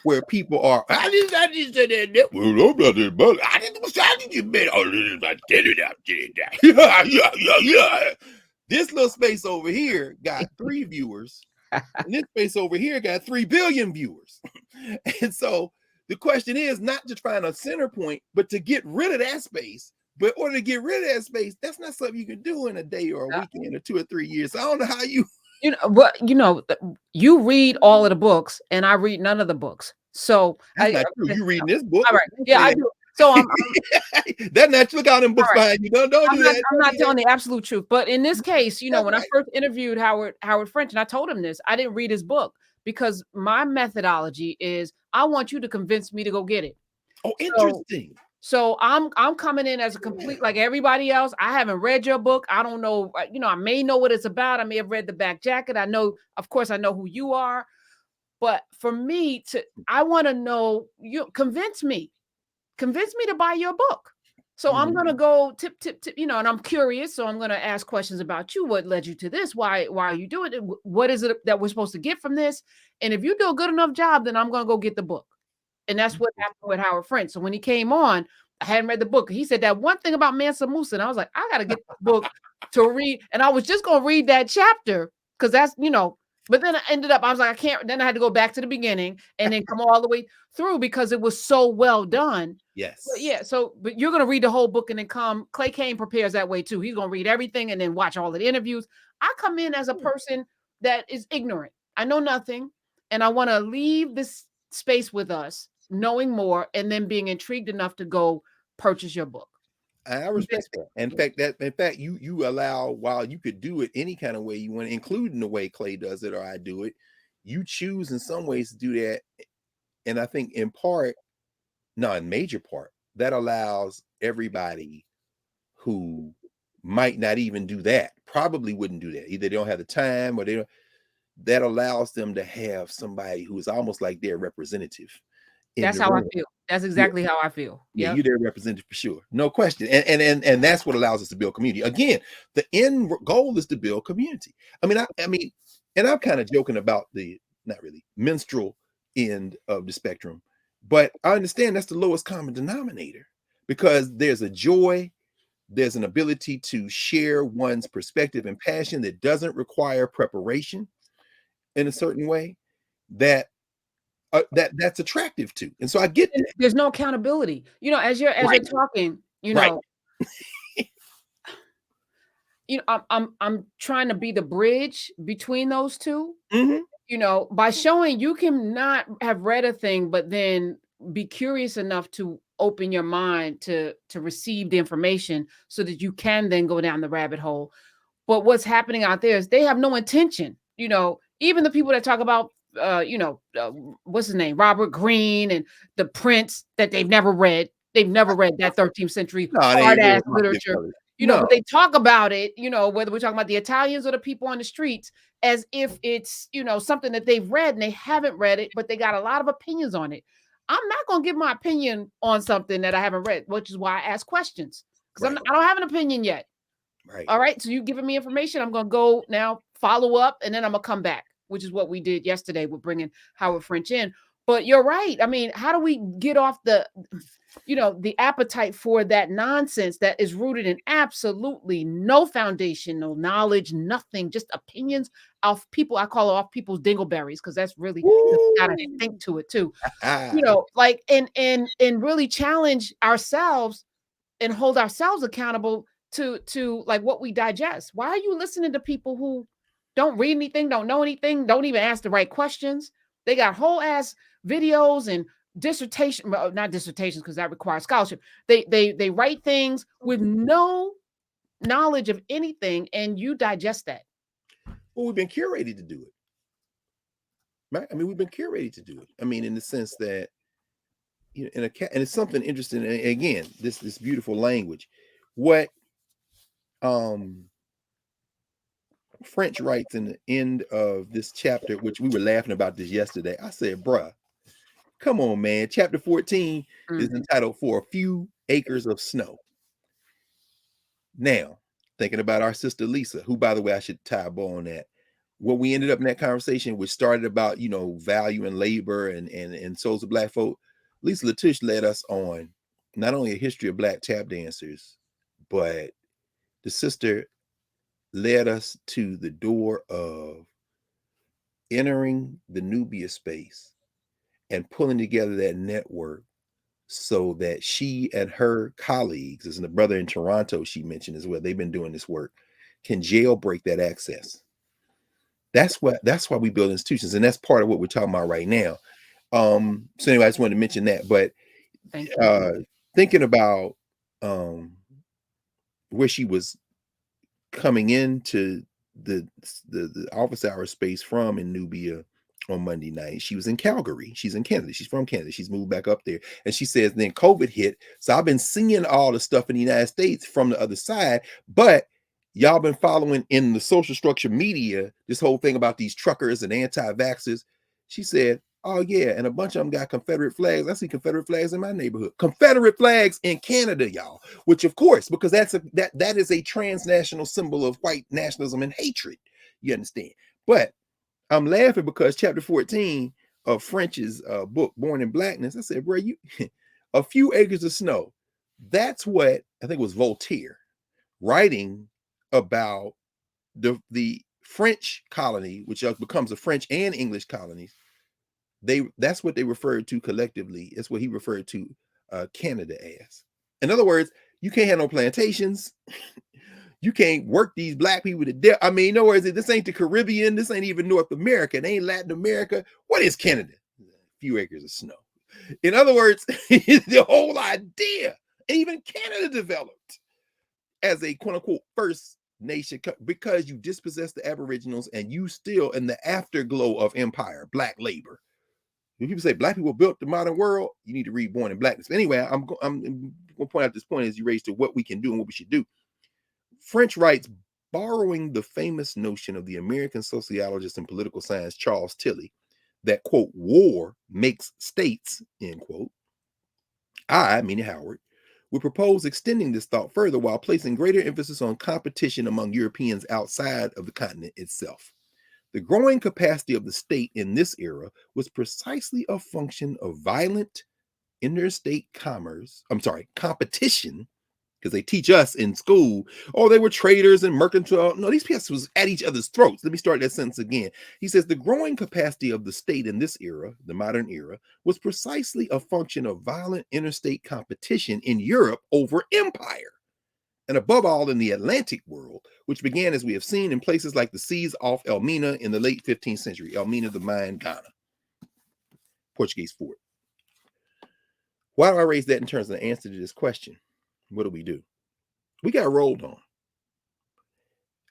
where people are, I just said that. Well, I'm not this, but I didn't bet. Yeah. This little space over here got 3 viewers, and this space over here got 3 billion viewers. And so the question is not to find a center point, but to get rid of that space. But in order to get rid of that space, that's not something you can do in a day or a weekend or 2 or 3 years. So I don't know how you. You read all of the books, and I read none of the books. So That's not true. You reading this book? All right. Yeah, I do. So I'm that's not, look out them books behind you. Don't do that. I'm not telling the absolute truth. But in this case, when I first interviewed Howard French, and I told him this, I didn't read his book because my methodology is I want you to convince me to go get it. Oh, interesting. So I'm coming in as a complete, like everybody else. I haven't read your book. I don't know. I may know what it's about. I may have read the back jacket. I know, of course, I know who you are. But for me I want to know, you convince me to buy your book. So I'm going to go tip, and I'm curious. So I'm going to ask questions about you. What led you to this? Why are you doing it? What is it that we're supposed to get from this? And if you do a good enough job, then I'm going to go get the book. And that's what happened with Howard French. So when he came on, I hadn't read the book. He said that one thing about Mansa Musa. And I was like, I got to get the book to read. And I was just going to read that chapter because that's, but then I ended up, I was like, I can't. Then I had to go back to the beginning and then come all the way through because it was so well done. Yes. But yeah. So, but you're going to read the whole book and then come. Clay Kane prepares that way too. He's going to read everything and then watch all of the interviews. I come in as a person that is ignorant. I know nothing. And I want to leave this space with us, knowing more, and then being intrigued enough to go purchase your book. I respect that. In fact, you allow, while you could do it any kind of way you want, including the way Clay does it or I do it, you choose in some ways to do that. And I think in major part, that allows everybody who might not even do that, probably wouldn't do that. Either they don't have the time or that allows them to have somebody who is almost like their representative. That's how I feel. That's exactly how I feel. Yeah, you're their representative for sure. No question. And that's what allows us to build community. Again, the end goal is to build community. I mean, and I'm kind of joking about the, not really, menstrual end of the spectrum, but I understand that's the lowest common denominator because there's a joy, there's an ability to share one's perspective and passion that doesn't require preparation in a certain way that's attractive to. And so I get that. There's no accountability. As you're talking, Right. I'm trying to be the bridge between those two. Mm-hmm. By showing you can not have read a thing, but then be curious enough to open your mind to receive the information so that you can then go down the rabbit hole. But what's happening out there is they have no intention. Even the people that talk about what's his name, Robert Greene, and the Prince that they've never read. They've never read that 13th century hard ass literature. But they talk about it, whether we're talking about the Italians or the people on the streets, as if it's, something that they've read and they haven't read it, but they got a lot of opinions on it. I'm not going to give my opinion on something that I haven't read, which is why I ask questions, because I don't have an opinion yet. Right. All right. So you giving me information. I'm going to go now, follow up, and then I'm going to come back, which is what we did yesterday with bringing Howard French in. But you're right. I mean, how do we get off the appetite for that nonsense that is rooted in absolutely no foundation, no knowledge, nothing, just opinions of people. I call it off people's dingleberries because that's really got to think to it too. And really challenge ourselves and hold ourselves accountable to like what we digest. Why are you listening to people who don't read anything, don't know anything, don't even ask the right questions? They got whole ass videos and not dissertations because that requires scholarship. They write things with no knowledge of anything, and you digest that. Well, we've been curated to do it. right? I mean, we've been curated to do it. I mean, in the sense that, you know, and it's something interesting. And again, this beautiful language. What um French writes in the end of this chapter, which we were laughing about this yesterday. I said, bruh, come on, man. Chapter 14 is Mm. entitled For a Few Acres of Snow. Now, thinking about our sister Lisa, who, by the way, I should tie a bow on that. What we ended up in that conversation, which started about, you know, value and labor and souls of Black folk. Lisa Latouche led us on not only a history of Black tap dancers, but the sister led us to the door of entering the Nubia space and pulling together that network so that she and her colleagues, as the brother in Toronto she mentioned as well, they've been doing this work, can jailbreak that access. That's why we build institutions, and that's part of what we're talking about right now. So anyway, I just wanted to mention that. But Thank you. uh thinking about um where she was coming into the office hour space from in Nubia on Monday night. She was in Calgary. She's in Canada. She's from Canada. She's moved back up there. And she says then COVID hit. So I've been seeing all the stuff in the United States from the other side, but y'all been following in the social structure media this whole thing about these truckers and anti-vaxxers. She said, oh yeah, and a bunch of them got Confederate flags. I see Confederate flags in my neighborhood. Confederate flags in Canada, y'all. Which, of course, because that is a transnational symbol of white nationalism and hatred. You understand? But I'm laughing because chapter 14 of French's book, Born in Blackness, I said, bro, you a few acres of snow. That's what I think it was Voltaire writing about the French colony, which becomes a French and English colonies. That's what they referred to collectively. It's what he referred to Canada as. In other words, you can't have no plantations. You can't work these Black people to death. I mean, in other words, this ain't the Caribbean. This ain't even North America. It ain't Latin America. What is Canada? A few acres of snow. In other words, the whole idea, even Canada developed as a quote unquote first nation because you dispossessed the Aboriginals and you still in the afterglow of empire, Black labor. When people say Black people built the modern world, you need to read Born in Blackness. But anyway, I'm going to point out this point as you raise to what we can do and what we should do. French writes, borrowing the famous notion of the American sociologist and political science Charles Tilly, that, quote, war makes states, end quote. I, meaning Howard, would propose extending this thought further while placing greater emphasis on competition among Europeans outside of the continent itself. The growing capacity of the state in this era was precisely a function of violent interstate competition, because they teach us in school, oh, they were traders and mercantile. No, these people was at each other's throats. Let me start that sentence again. He says the growing capacity of the state in this era, the modern era, was precisely a function of violent interstate competition in Europe over empire. And above all, in the Atlantic world, which began, as we have seen, in places like the seas off Elmina in the late 15th century. Elmina, the Mayan Ghana, Portuguese fort. Why do I raise that in terms of the answer to this question? What do? We got rolled on.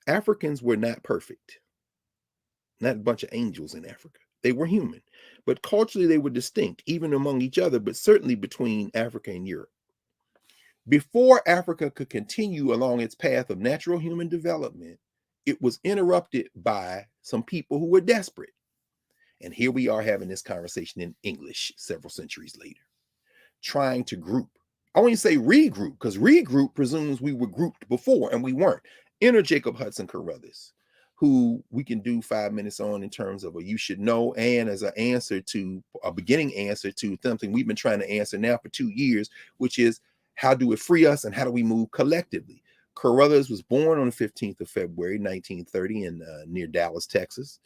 Africans were not perfect, not a bunch of angels in Africa. They were human, but culturally they were distinct, even among each other, but certainly between Africa and Europe. Before Africa could continue along its path of natural human development, it was interrupted by some people who were desperate. And here we are having this conversation in English several centuries later, trying to group. I won't even say regroup, because regroup presumes we were grouped before and we weren't. Enter Jacob Carruthers, who we can do 5 minutes on in terms of a you should know, and as an answer to a beginning answer to something we've been trying to answer now for 2 years, which is how do it free us and how do we move collectively? Carruthers was born on the 15th of February, 1930 in near Dallas, Texas.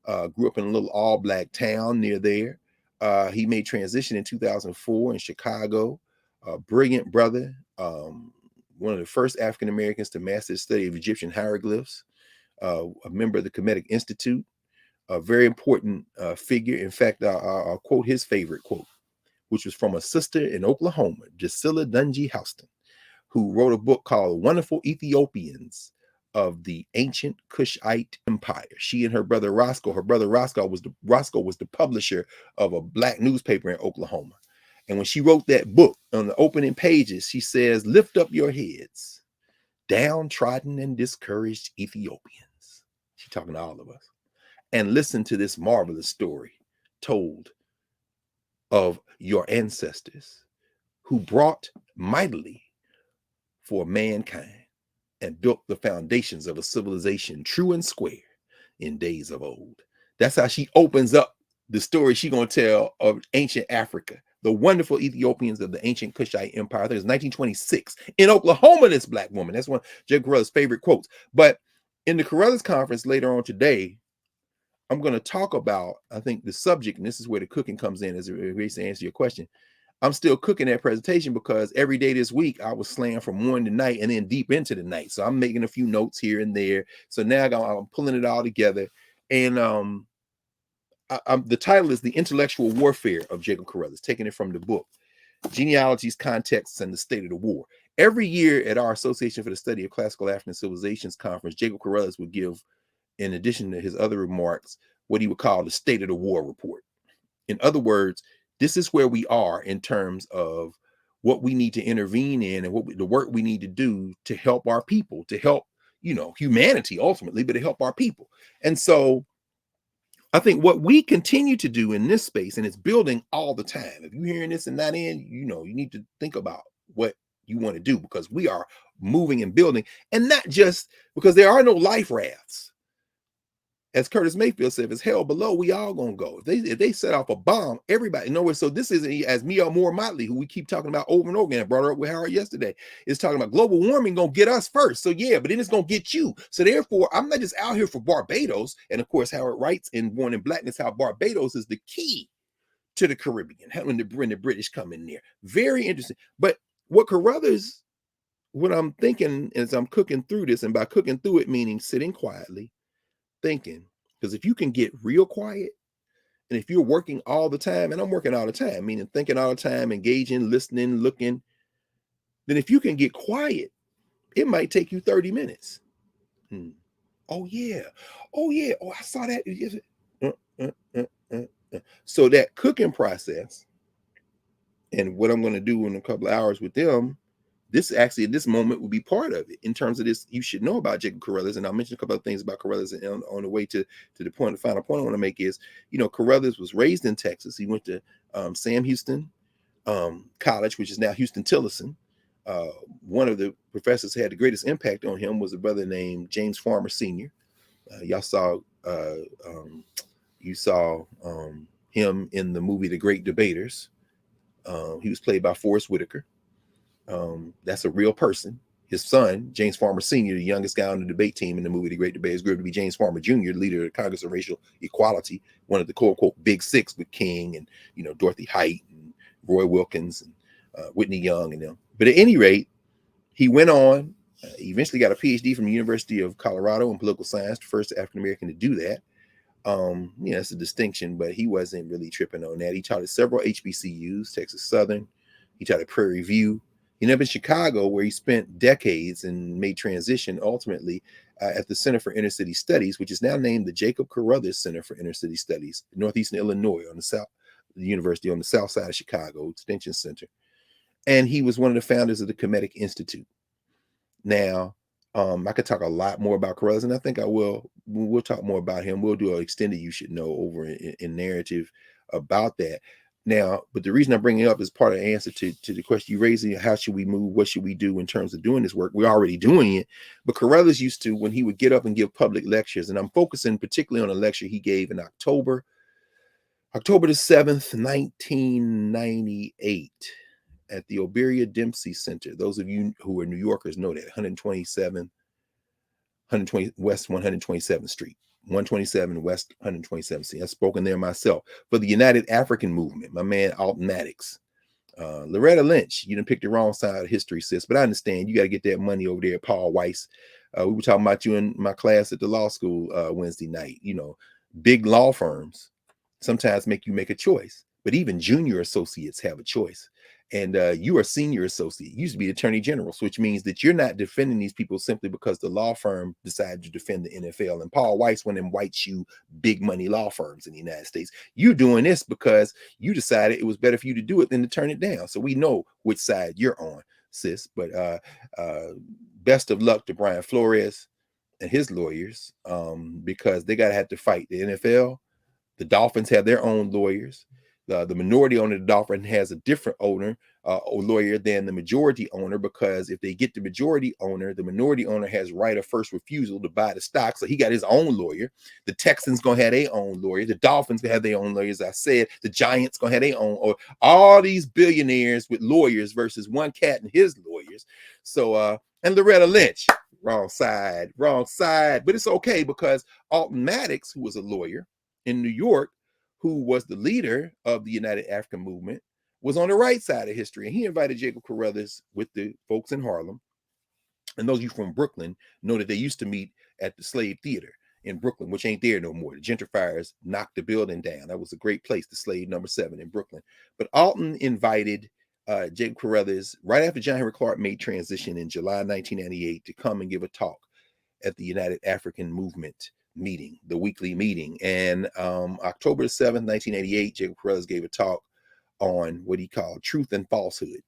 Grew up in a little all-Black town near there. He made transition in 2004 in Chicago. Brilliant brother, one of the first African Americans to master the study of Egyptian hieroglyphs, a member of the Kemetic Institute, a very important figure. In fact, I'll quote his favorite quote, which was from a sister in Oklahoma, Drusilla Dungy Houston, who wrote a book called Wonderful Ethiopians, of the ancient Kushite Empire. She and her brother Roscoe was the publisher of a black newspaper in Oklahoma. And when she wrote that book, on the opening pages, she says, "Lift up your heads, downtrodden and discouraged Ethiopians." She's talking to all of us. "And listen to this marvelous story told of your ancestors who brought mightily for mankind and built the foundations of a civilization true and square in days of old." That's how she opens up the story she's going to tell of ancient Africa, the wonderful Ethiopians of the ancient Kushite Empire. I think it was 1926 in Oklahoma, this black woman. That's one of Jacob Carruthers' favorite quotes. But in the Carruthers conference later on today, I'm going to talk about, I think, the subject, and this is where the cooking comes in as a way to answer your question. I'm still cooking that presentation because every day this week I was slammed from morning to night and then deep into the night. So I'm making a few notes here and there. So now I'm pulling it all together. And the title is The Intellectual Warfare of Jacob Carruthers, taking it from the book, Genealogies, Contexts, and the State of the War. Every year at our Association for the Study of Classical African Civilizations conference, Jacob Carruthers would give, in addition to his other remarks, what he would call the State of the War report. In other words, this is where we are in terms of what we need to intervene in and the work we need to do to help our people, to help, humanity ultimately, but to help our people. And so I think what we continue to do in this space, and it's building all the time. If you're hearing this and not in, you need to think about what you want to do, because we are moving and building, and not just because there are no life rafts. As Curtis Mayfield said, if it's hell below, we all gonna go. If they set off a bomb, everybody knows. So this isn't, as Mia Moore Motley, who we keep talking about over and over again, I brought her up with Howard yesterday, is talking about global warming gonna get us first. So yeah, but then it's gonna get you. So therefore, I'm not just out here for Barbados. And of course, Howard writes in Born in Blackness how Barbados is the key to the Caribbean, when the British come in there. Very interesting. But what Carruthers, what I'm thinking as I'm cooking through this, and by cooking through it meaning sitting quietly, thinking, because if you can get real quiet, and if you're working all the time, and I'm working all the time, meaning thinking all the time, engaging, listening, looking, then if you can get quiet, it might take you 30 minutes. Oh yeah, oh I saw that. So that cooking process, and what I'm going to do in a couple of hours with them, this actually at this moment will be part of it in terms of this. You should know about Jacob Carruthers, and I'll mention a couple of things about Carruthers on the way to the point. The final point I want to make is, Carruthers was raised in Texas. He went to Sam Houston College, which is now Houston-Tillotson. One of the professors who had the greatest impact on him was a brother named James Farmer Sr. Y'all saw him in the movie The Great Debaters. He was played by Forrest Whitaker. That's a real person. His son, James Farmer Sr., the youngest guy on the debate team in the movie The Great Debaters, grew up to be James Farmer Jr., leader of the Congress of Racial Equality, one of the quote-unquote Big Six with King and, Dorothy Height and Roy Wilkins and Whitney Young and them. But at any rate, he went on, eventually got a PhD from the University of Colorado in political science, the first African-American to do that. It's a distinction, but he wasn't really tripping on that. He taught at several HBCUs, Texas Southern. He taught at Prairie View. He ended up in Chicago, where he spent decades and made transition ultimately at the Center for Inner City Studies, which is now named the Jacob Carruthers Center for Inner City Studies, Northeastern Illinois, the university on the south side of Chicago, Extension Center. And he was one of the founders of the Kemetic Institute. Now, I could talk a lot more about Carruthers, and I think I will. We'll talk more about him. We'll do an extended You Should Know over in narrative about that. Now, but the reason I'm bringing it up is part of the answer to the question you raised: how should we move? What should we do in terms of doing this work? We're already doing it, but Carruthers used to, when he would get up and give public lectures, and I'm focusing particularly on a lecture he gave in October the 7th, 1998. At the Oberia Dempsey Center. Those of you who are New Yorkers know that 120 West 127th Street, 127 West 127th Street. I've spoken there myself for the United African Movement. My man Alton Maddox, Loretta Lynch. You didn't pick the wrong side of history, sis. But I understand you got to get that money over there at Paul Weiss. We were talking about you in my class at the law school Wednesday night. Big law firms sometimes make you make a choice, but even junior associates have a choice. and you are senior associate. You used to be attorney general, so which means that you're not defending these people simply because the law firm decided to defend the NFL. And Paul Weiss, one of them white shoe big money law firms in the United States, you doing this because you decided it was better for you to do it than to turn it down. So we know which side you're on, sis. But best of luck to Brian Flores and his lawyers, because they gotta have to fight the NFL. The Dolphins have their own lawyers. The minority owner of the Dolphin has a different owner or lawyer than the majority owner, because if they get the majority owner, the minority owner has right of first refusal to buy the stock. So he got his own lawyer. The Texans gonna have their own lawyer. The Dolphins gonna have their own lawyers. I said the Giants gonna have their own. Or all these billionaires with lawyers versus one cat and his lawyers. So and Loretta Lynch, wrong side, but it's okay because Alton Maddox, who was a lawyer in New York, who was the leader of the United African Movement, was on the right side of history. And he invited Jacob Carruthers with the folks in Harlem. And those of you from Brooklyn know that they used to meet at the Slave Theater in Brooklyn, which ain't there no more. The gentrifiers knocked the building down. That was a great place, the Slave number 7 in Brooklyn. But Alton invited Jacob Carruthers right after John Henry Clark made transition in July 1998 to come and give a talk at the United African Movement meeting, the weekly meeting. And October 7th, 1988, Jacob Carruthers gave a talk on what he called truth and falsehood.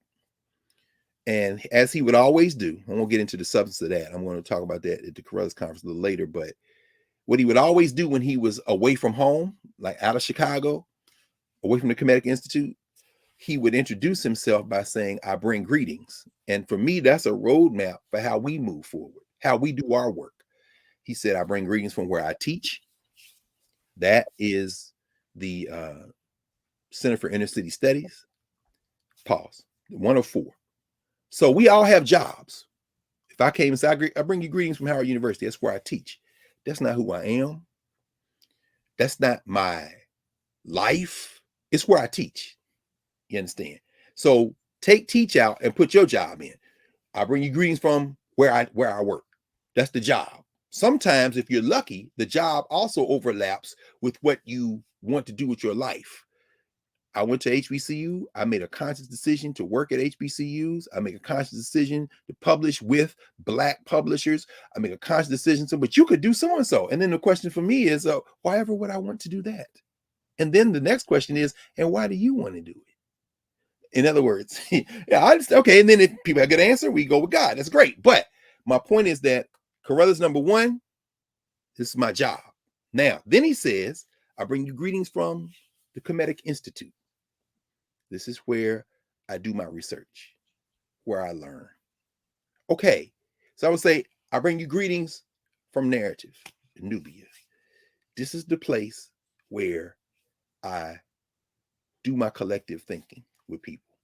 And as he would always do, I won't get into the substance of that. I'm going to talk about that at the Carruthers conference a little later. But what he would always do when he was away from home, like out of Chicago, away from the Kemetic Institute, he would introduce himself by saying, I bring greetings. And for me, that's a roadmap for how we move forward, how we do our work. He said, I bring greetings from where I teach. That is the Center for Inner City Studies. Pause. 104. So we all have jobs. If I came and said, I bring you greetings from Howard University, that's where I teach. That's not who I am. That's not my life. It's where I teach. You understand? So take teach out and put your job in. I bring you greetings from where I work. That's the job. Sometimes, if you're lucky, the job also overlaps with what you want to do with your life. I went to HBCU. I made a conscious decision to work at HBCUs. I make a conscious decision to publish with Black publishers. I make a conscious decision. So, but you could do so and so. And then the question for me is, why ever would I want to do that? And then the next question is, and why do you want to do it? In other words, yeah, okay. And then if people have a good answer, we go with God. That's great. But my point is that Carruthers, number 1, this is my job. Now, then he says, I bring you greetings from the Kemetic Institute. This is where I do my research, where I learn. Okay. So I would say, I bring you greetings from Narrative, Nubia. This is the place where I do my collective thinking with people.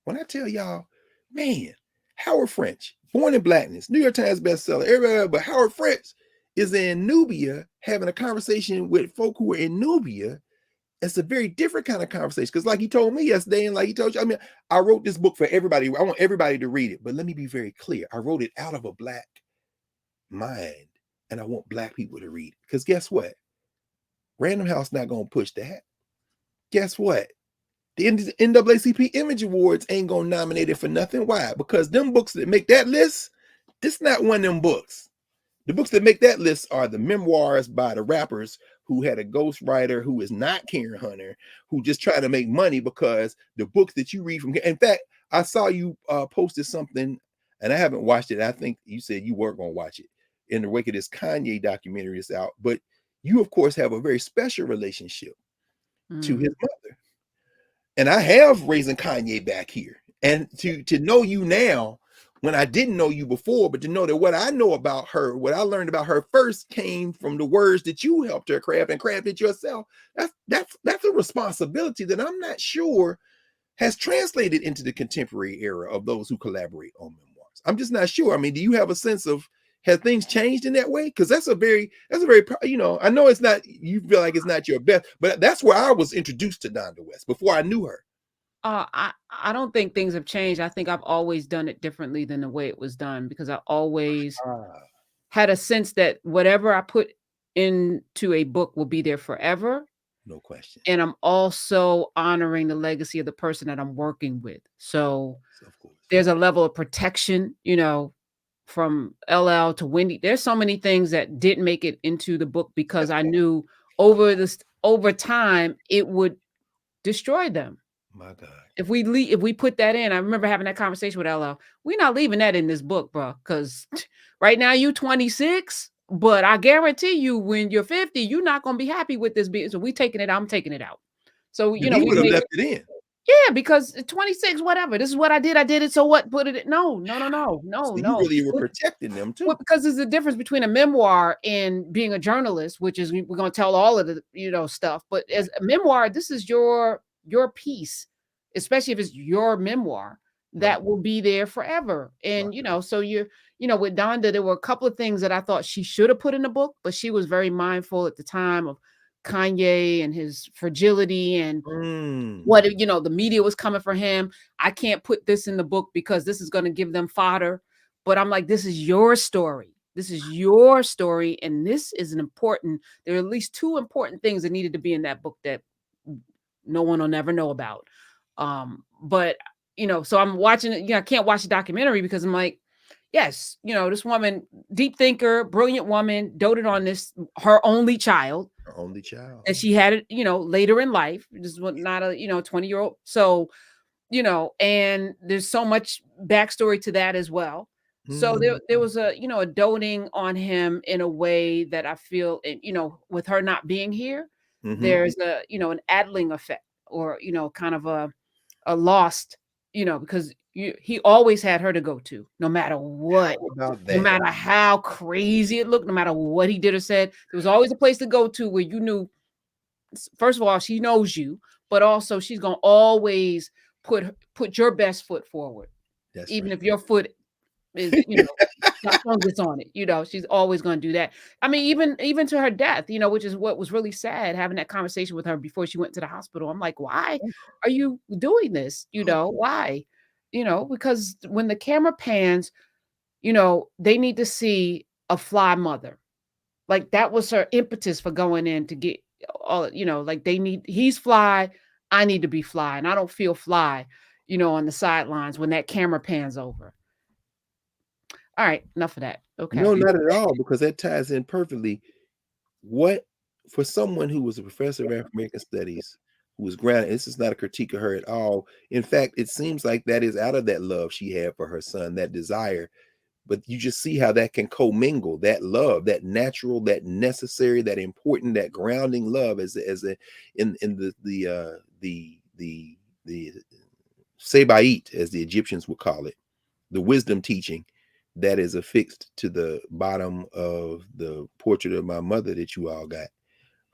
When I tell y'all, man, Howard French, born in Blackness, New York Times bestseller, everybody, but Howard French is in Nubia having a conversation with folk who are in Nubia. It's a very different kind of conversation because, like he told me yesterday, and like he told you, I mean, I wrote this book for everybody. I want everybody to read it, but let me be very clear. I wrote it out of a Black mind, and I want Black people to read it. Because guess what? Random House not gonna push that. Guess what? The NAACP Image Awards ain't gonna nominate it for nothing. Why? Because them books that make that list, this not one of them books. The books that make that list are the memoirs by the rappers who had a ghostwriter who is not Karen Hunter, who just try to make money because the books that you read from. In fact, I saw you posted something, and I haven't watched it. I think you said you were going to watch it in the wake of this Kanye documentary is out. But you, of course, have a very special relationship to his mother. And I have Raising Kanye back here. And to know you now, when I didn't know you before, but to know that what I know about her, what I learned about her first came from the words that you helped her craft and crafted yourself. That's a responsibility that I'm not sure has translated into the contemporary era of those who collaborate on memoirs. I'm just not sure. I mean, do you have a sense of, have things changed in that way? Because that's a very, I know it's not, you feel like it's not your best, but that's where I was introduced to Donda West before I knew her. I don't think things have changed. I think I've always done it differently than the way it was done, because I always had a sense that whatever I put into a book will be there forever. No question. And I'm also honoring the legacy of the person that I'm working with. So Of course. there's a level of protection, from LL to Wendy. There's so many things that didn't make it into the book because I knew over time it would destroy them. My God. If we put that in, I remember having that conversation with LL. We're not leaving that in this book, bro. Because right now you 26, but I guarantee you when you're 50, you're not gonna be happy with this. So we taking it. I'm taking it out. So But he we would have made left it in. yeah, because 26, whatever. This is what I did. I did it. So what? Put it in. No, no, no, no, So no, you no. really were protecting them Well, too. because there's a difference between a memoir and being a journalist, which is we're going to tell all of the stuff. But as Right. a memoir, this is your piece, especially if it's your memoir Right. that will be there forever. Right. And so with Donda, there were a couple of things that I thought she should have put in the book, but she was very mindful at the time of Kanye and his fragility and Mm. what the media was coming for him. I can't put this in the book because this is going to give them fodder. But I'm like, this is your story. This is your story, and this is an important. There are at least two important things that needed to be in that book that no one will never know about. But so I'm watching it. I can't watch the documentary because I'm like, yes, this woman, deep thinker, brilliant woman, doted on this her only child, Her only child. and she had it, later in life. This was not a 20-year-old. So and there's so much backstory to that as well. So Mm. there was a doting on him in a way that I feel, with her not being here, Mm-hmm. there's an addling effect, or kind of a lost, because he always had her to go to, no matter what, How about no that? matter how crazy it looked, no matter what he did or said, there was always a place to go to where you knew, first of all, she knows you, but also she's gonna always put your best foot forward, That's even right. if your foot is, got fungus on it. She's always gonna do that. I mean, even to her death, which is what was really sad, having that conversation with her before she went to the hospital. I'm like, why are you doing this? Why? Because when the camera pans, they need to see a fly mother. Like that was her impetus for going in to get all, like he's fly, I need to be fly. And I don't feel fly, on the sidelines when that camera pans over. All right, enough of that. Okay. No, not at all, because that ties in perfectly. What for someone who was a professor of African American studies, who was grounded, this is not a critique of her at all. In fact, it seems like that is out of that love she had for her son, that desire. But you just see how that can commingle, that love, that natural, that necessary, that important, that grounding love, as a in the Sebait, as the Egyptians would call it, the wisdom teaching that is affixed to the bottom of the portrait of my mother that you all got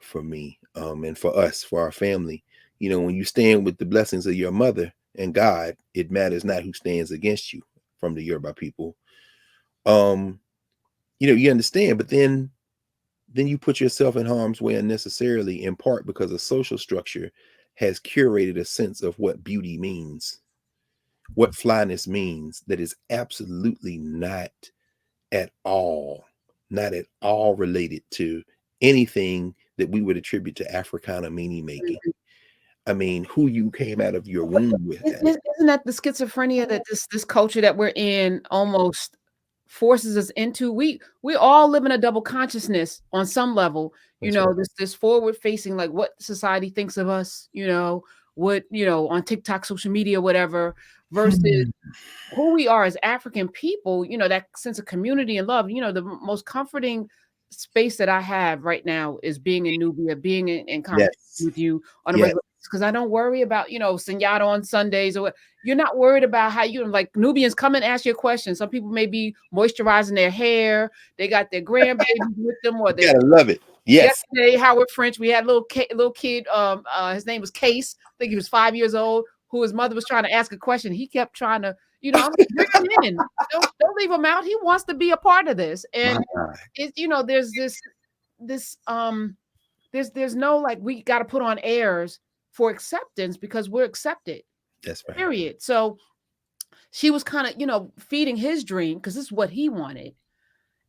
for me, and for us, for our family. When you stand with the blessings of your mother and God, it matters not who stands against you, from the Yoruba people. um you understand, but then you put yourself in harm's way unnecessarily, in part because a social structure has curated a sense of what beauty means, what flyness means, that is absolutely not at all related to anything that we would attribute to Africana meaning making. I mean, who you came out of your But womb with. isn't that the schizophrenia that this culture that we're in almost forces us into? We all live in a double consciousness on some level. That's right. This forward facing, like what society thinks of us, what, on TikTok, social media, whatever, versus Hmm. who we are as African people, that sense of community and love. The most comforting space that I have right now is being in Nubia, being in conversation Yes. with you on a Yes. regular basis, because I don't worry about, Senyata on Sundays or what. You're not worried about how like Nubians come and ask you a question. Some people may be moisturizing their hair, they got their grandbabies with them, or You they gotta love it. Yes. yesterday, Howard French, we had a little kid, his name was Case. I think he was 5 years old, who his mother was trying to ask a question. He kept trying to, I'm like, bring him in. Don't leave him out. He wants to be a part of this. My And God. it, there's this there's no, like, we got to put on airs for acceptance because we're accepted. That's right. Period. So she was kind of, feeding his dream because this is what he wanted.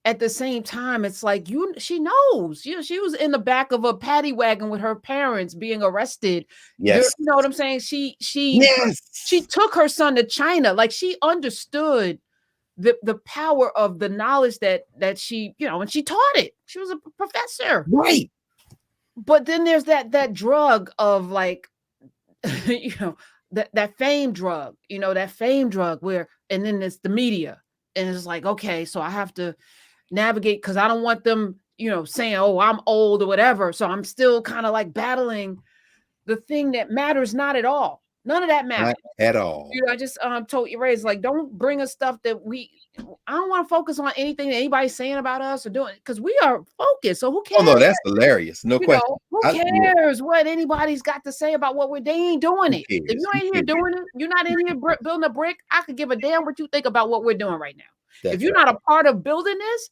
at the same time, it's like she knows. She was in the back of a paddy wagon with her parents being arrested. You Yes. know what I'm saying? She Yes. took her son to China. Like she understood the power of the knowledge that she, and she taught it. She was a professor. Right. But then there's that drug of like, that fame drug, that fame drug where, and then it's the media. And it's like, okay, so I have to navigate because I don't want them, saying, oh, I'm old or whatever. So I'm still kind of like battling the thing that matters not at all. None of that matters. Not at all. I just told you, Ray, like, don't bring us stuff that I don't want to focus on anything that anybody's saying about us or doing, because we are focused. So who Oh no, cares? that's hilarious. No question. Who Yeah, cares what anybody's got to say about what they ain't doing who it. If cares? you Who ain't here cares? doing it, you're not in here building a brick. I could give a damn what you think about what we're doing right now. If That's you're right. not a part of building this,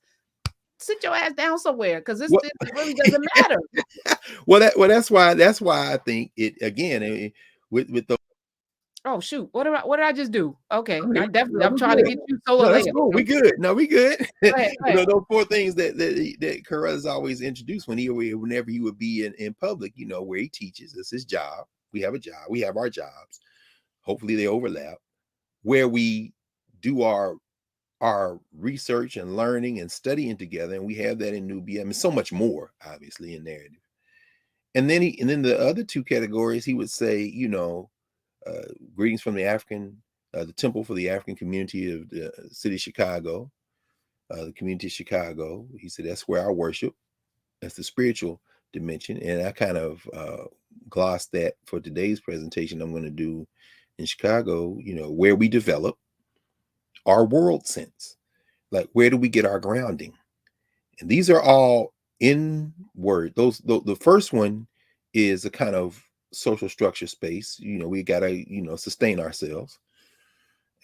sit your ass down somewhere, because it What really doesn't matter. that's why I think it again with the Oh shoot, what did I just do? Okay, no, I'm we trying to good. get you solo No, that's layup. cool. We good. No, we good. Go ahead, go ahead. Those four things that Carruthers always introduced whenever he would be in public, where he teaches. It's his job. We have a job. We have our jobs. Hopefully they overlap. Where we do our research and learning and studying together, and we have that in Nubia. I mean, so much more, obviously, in narrative. And then the other two categories, he would say, greetings from the temple for the African community of the city of Chicago, the community of Chicago. He said that's where I worship. That's the spiritual dimension, and I kind of glossed that for today's presentation. I'm going to do in Chicago, where we develop our world sense, like where do we get our grounding, and these are all in word. The first one is a kind of social structure space. We gotta sustain ourselves,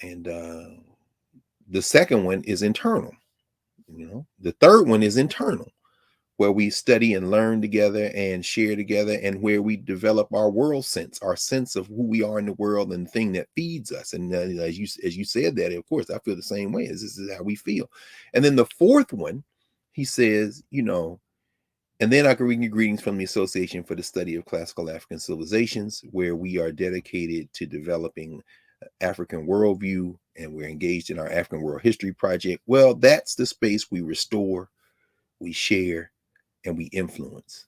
and the second one is internal. The third one is internal, where we study and learn together and share together, and where we develop our world sense, our sense of who we are in the world and the thing that feeds us. And as you said that, of course, I feel the same way. This is how we feel. And then the fourth one, he says, and then I can read you greetings from the Association for the Study of Classical African Civilizations, where we are dedicated to developing African worldview, and we're engaged in our African World History Project. Well, that's the space we restore, we share, and we influence.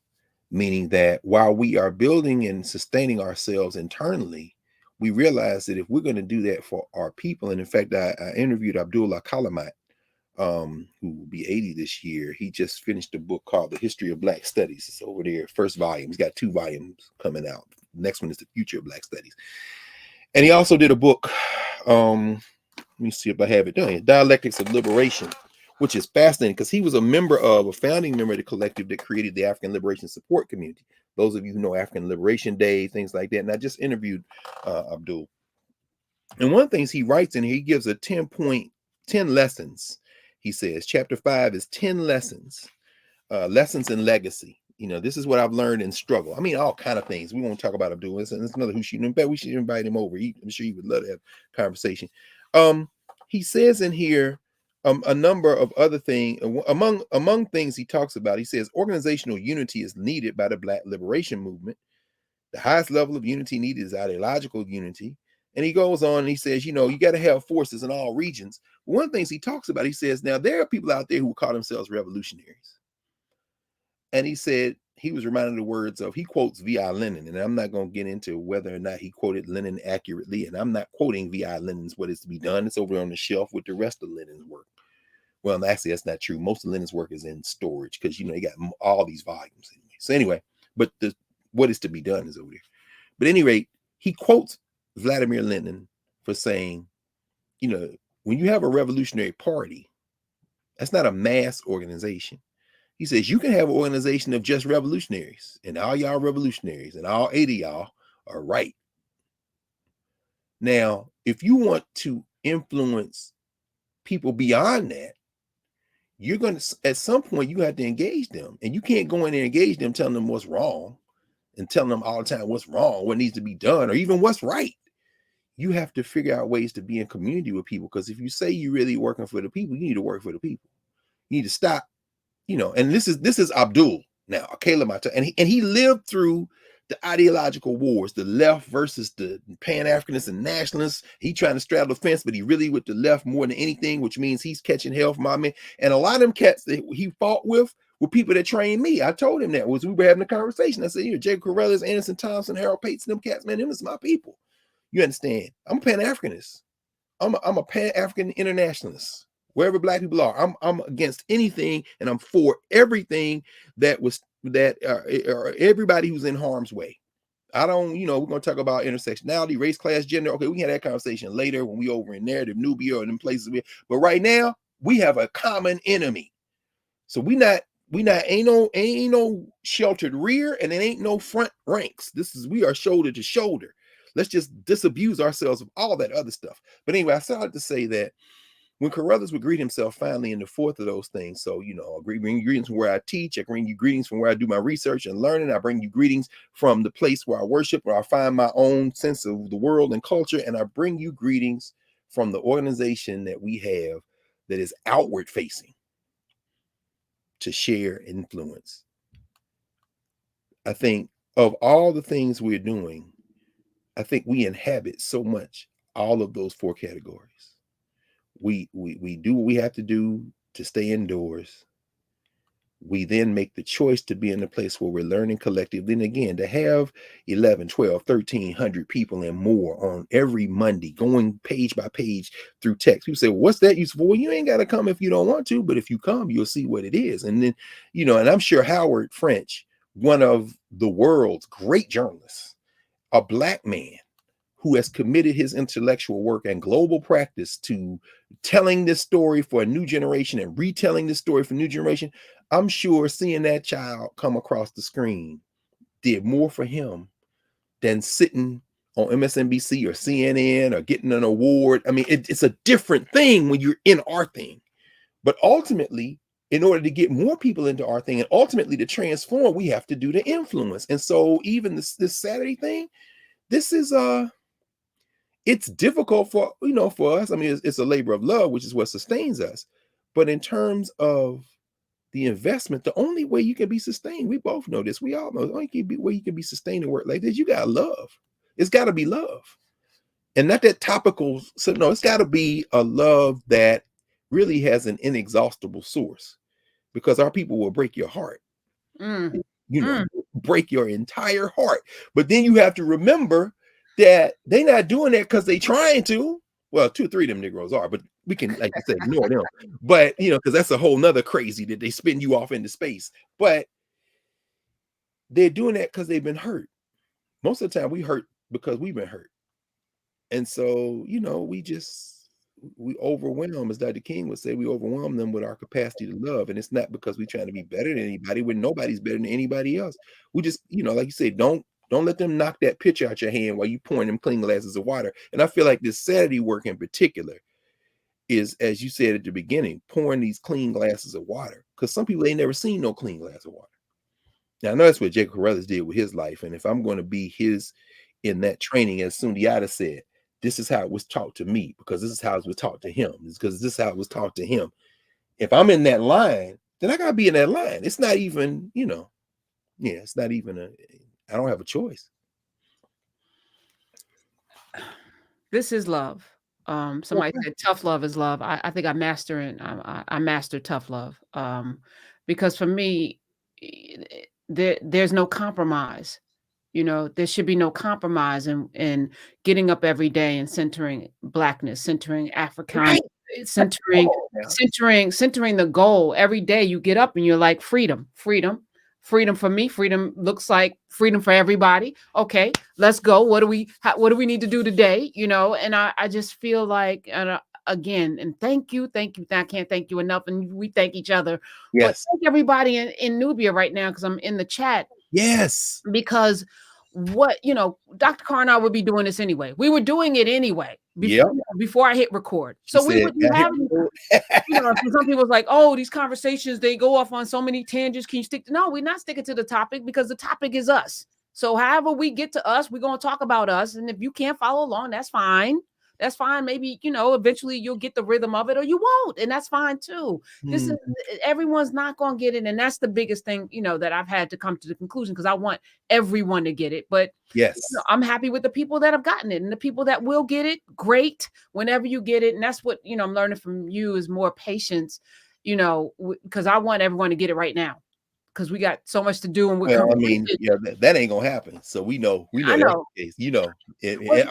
Meaning that while we are building and sustaining ourselves internally, we realize that if we're going to do that for our people, and in fact, I interviewed Abdullah Kalamat, who will be 80 this year. He just finished a book called The History of Black Studies. It's over there, first volume. He's got 2 volumes coming out. The next one is The Future of Black Studies. And he also did a book, let me see if I have it done, Dialectics of Liberation, which is fascinating because he was a founding member of the collective that created the African Liberation Support Community. Those of you who know African Liberation Day, things like that. And I just interviewed Abdul. And one of the things he writes in here, he gives a 10 lessons. He says, chapter 5 is 10 lessons, lessons in legacy. This is what I've learned in struggle. I mean, all kind of things. We won't talk about Abdul. It's another who should. In fact, we should invite him over. I'm sure he would love to have a conversation. He says in here a number of other things. Among things he talks about, he says organizational unity is needed by the Black liberation movement. The highest level of unity needed is ideological unity. And he goes on and he says, you got to have forces in all regions. But one of the things he talks about, he says, now there are people out there who call themselves revolutionaries. And he said, he was reminded of the words of, he quotes V.I. Lenin, and I'm not going to get into whether or not he quoted Lenin accurately, and I'm not quoting V.I. Lenin's What Is to Be Done. It's over on the shelf with the rest of Lenin's work. Well, actually, that's not true. Most of Lenin's work is in storage because, he got all these volumes. So anyway, but the What Is to Be Done is over there. But at any rate, he quotes Vladimir Lenin for saying, when you have a revolutionary party, that's not a mass organization. He says you can have an organization of just revolutionaries, and all y'all revolutionaries, and all 80 of y'all are right. Now, if you want to influence people beyond that, you're going to, at some point, you have to engage them, and you can't go in there and engage them telling them what's wrong and telling them all the time what's wrong, what needs to be done, or even what's right. You have to figure out ways to be in community with people, because if you say you're really working for the people, you need to work for the people. You need to stop, and this is Abdul now, Caleb Mata, and he lived through the ideological wars, the left versus the Pan-Africanists and nationalists. He trying to straddle the fence, but he really with the left more than anything, which means he's catching hell from my men. And a lot of them cats that he fought with were people that trained me. I told him that was we were having a conversation. I said, Jacob Carruthers, Anderson Thompson, Harold Pates, them cats, man, them is my people. You understand? I'm a Pan-Africanist. I'm a Pan-African internationalist. Wherever black people are, I'm against anything, and I'm for everything that everybody who's in harm's way. I don't, we're gonna talk about intersectionality, race, class, gender. Okay, we can have that conversation later when we over in there, the Nubia or them places. But right now, we have a common enemy. So ain't no sheltered rear, and it ain't no front ranks. We are shoulder to shoulder. Let's just disabuse ourselves of all that other stuff. But anyway, I started to say that when Carruthers would greet himself finally in the fourth of those things, so, I bring you greetings from where I teach, I bring you greetings from where I do my research and learning, I bring you greetings from the place where I worship, where I find my own sense of the world and culture, and I bring you greetings from the organization that we have that is outward facing to share influence. I think of all the things we're doing, I think we inhabit so much all of those four categories. We do what we have to do to stay indoors. We then make the choice to be in a place where we're learning collectively. And again, to have 11, 12, 1,300 people and more on every Monday, going page by page through text. People say, well, what's that useful? Well, you ain't got to come if you don't want to, but if you come, you'll see what it is. And then, and I'm sure Howard French, one of the world's great journalists, a black man, who has committed his intellectual work and global practice to telling this story for a new generation and retelling this story for a new generation, I'm sure seeing that child come across the screen did more for him than sitting on MSNBC or CNN or getting an award. I mean, it's a different thing when you're in our thing. But ultimately, in order to get more people into our thing and ultimately to transform, we have to do the influence. And so even this Saturday thing, this is it's difficult for us. I mean, it's a labor of love, which is what sustains us. But in terms of the investment, the only way you can be sustained, we both know this, we all know, the only way you can be sustained in work like this, you got to love. It's got to be love, and not that topical. So no, it's got to be a love that really has an inexhaustible source, because our people will break your heart. Break your entire heart. But then you have to remember that they're not doing that because they trying to. Well, 2 or 3 of them Negroes are, but we can, like you said, ignore them. But because that's a whole nother crazy that they spin you off into space. But they're doing that because they've been hurt. Most of the time we hurt because we've been hurt. And so, we overwhelm, as Dr. King would say, we overwhelm them with our capacity to love. And it's not because we're trying to be better than anybody, when nobody's better than anybody else. We just, like you say, don't let them knock that pitcher out your hand while you pouring them clean glasses of water. And I feel like this Saturday work in particular is, as you said at the beginning, pouring these clean glasses of water. Because some people ain't never seen no clean glass of water. Now, I know that's what Jacob Carruthers did with his life. And if I'm going to be in that training, as Sundiata said, this is how it was taught to me, because this is how it was taught to him. It's because this is how it was taught to him. If I'm in that line, then I got to be in that line. It's not even, it's not even I don't have a choice. This is love. Somebody said tough love is love. I think I mastered tough love. Because for me, there's no compromise. There should be no compromise in getting up every day and centering Blackness, centering Africana, centering the goal. Every day you get up and you're like, freedom. For me, freedom looks like freedom for everybody. Okay, let's go. What do we need to do today? And I just feel like, again, and thank you. I can't thank you enough. And we thank each other. Yes. But thank everybody in Nubia right now, because I'm in the chat. Yes. Because Dr. Carr and I would be doing this anyway. We were doing it anyway before I hit record. So we would be having, some people was like, oh, these conversations, they go off on so many tangents. Can you stick to? No, we're not sticking to the topic, because the topic is us. So however we get to us, we're going to talk about us. And if you can't follow along, that's fine. That's fine. Maybe, eventually you'll get the rhythm of it or you won't. And that's fine too. This is everyone's not going to get it. And that's the biggest thing, that I've had to come to the conclusion because I want everyone to get it. But Yes. I'm happy with the people that have gotten it and the people that will get it. Great. Whenever you get it. And that's what, I'm learning from you is more patience, because I want everyone to get it right now because we got so much to do and we're Well, I mean, completed. yeah, that ain't gonna happen. So we know I that's know. the case. Well,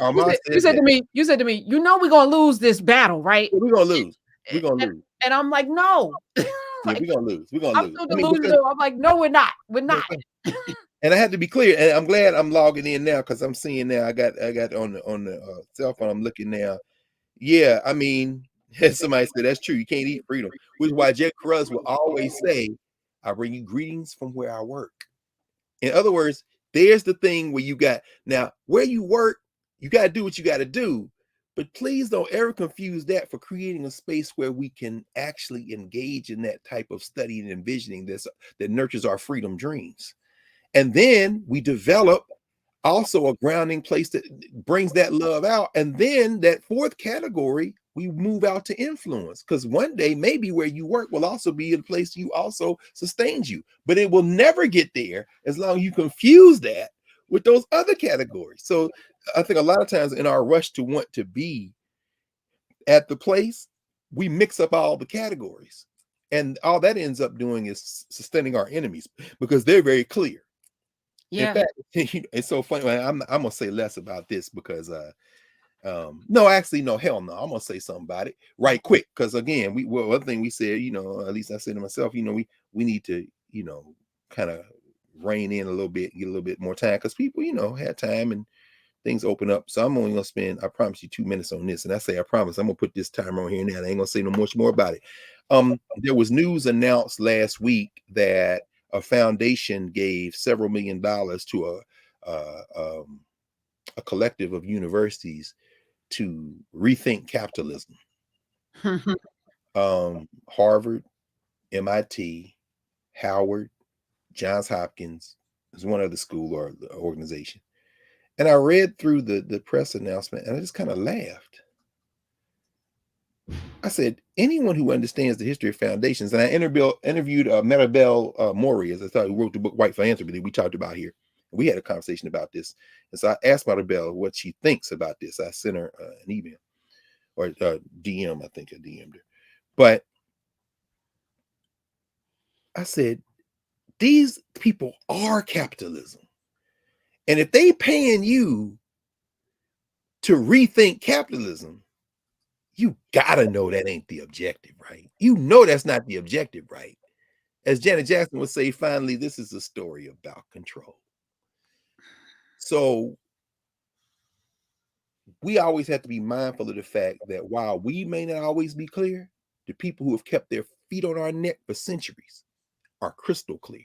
Armand you said said that to me, we're gonna lose this battle, right? we're gonna lose. We're gonna And, lose. and I'm like, no. Yeah, Like we're gonna lose. We're gonna I'm lose. so I mean, because delusional. I'm like, no, we're not. We're not. and I had to be clear, and I'm glad I'm logging in now because I'm seeing now. I got on the cell phone. I'm looking now. Yeah, I mean, as somebody said, that's true. You can't eat freedom, which is why Jacob Carruthers will always say, "I bring you greetings from where I work." In other words, there's the thing where you got now where you work, you got to do what you got to do. But please don't ever confuse that for creating a space where we can actually engage in that type of study and envisioning that nurtures our freedom dreams. And then we develop also a grounding place that brings that love out. And then that fourth category, we move out to influence because one day maybe where you work will also be a place you also sustains you, but it will never get there as long as you confuse that with those other categories. So I think a lot of times in our rush to want to be at the place, we mix up all the categories. And all that ends up doing is sustaining our enemies because they're very clear. In Yeah. fact, it's so funny. I'm gonna say less about this because no, actually, no, hell no. I'm gonna say something about it right quick because again, one thing we said, at least I said to myself, we need to, kind of rein in a little bit, get a little bit more time because people, had time and things open up. So I'm only gonna spend, I promise you, 2 minutes on this. And I say, I promise, I'm gonna put this timer on here now. I ain't gonna say no much more about it. There was news announced last week that a foundation gave several $1 million to a collective of universities to rethink capitalism. Harvard, MIT, Howard, Johns Hopkins is one other school or organization. And I read through the press announcement and I just kind of laughed. I said, anyone who understands the history of foundations, and I interviewed Maribel Mori, as I thought, who wrote the book White Philanthropy that we talked about here. We had a conversation about this. And so I asked Maribel what she thinks about this. I sent her an email or DM, I think I DM'd her. But I said, these people are capitalism. And if they paying you to rethink capitalism, you gotta know that ain't the objective, right? You know that's not the objective, right? As Janet Jackson would say, finally, this is a story about control. So we always have to be mindful of the fact that while we may not always be clear, the people who have kept their feet on our neck for centuries are crystal clear.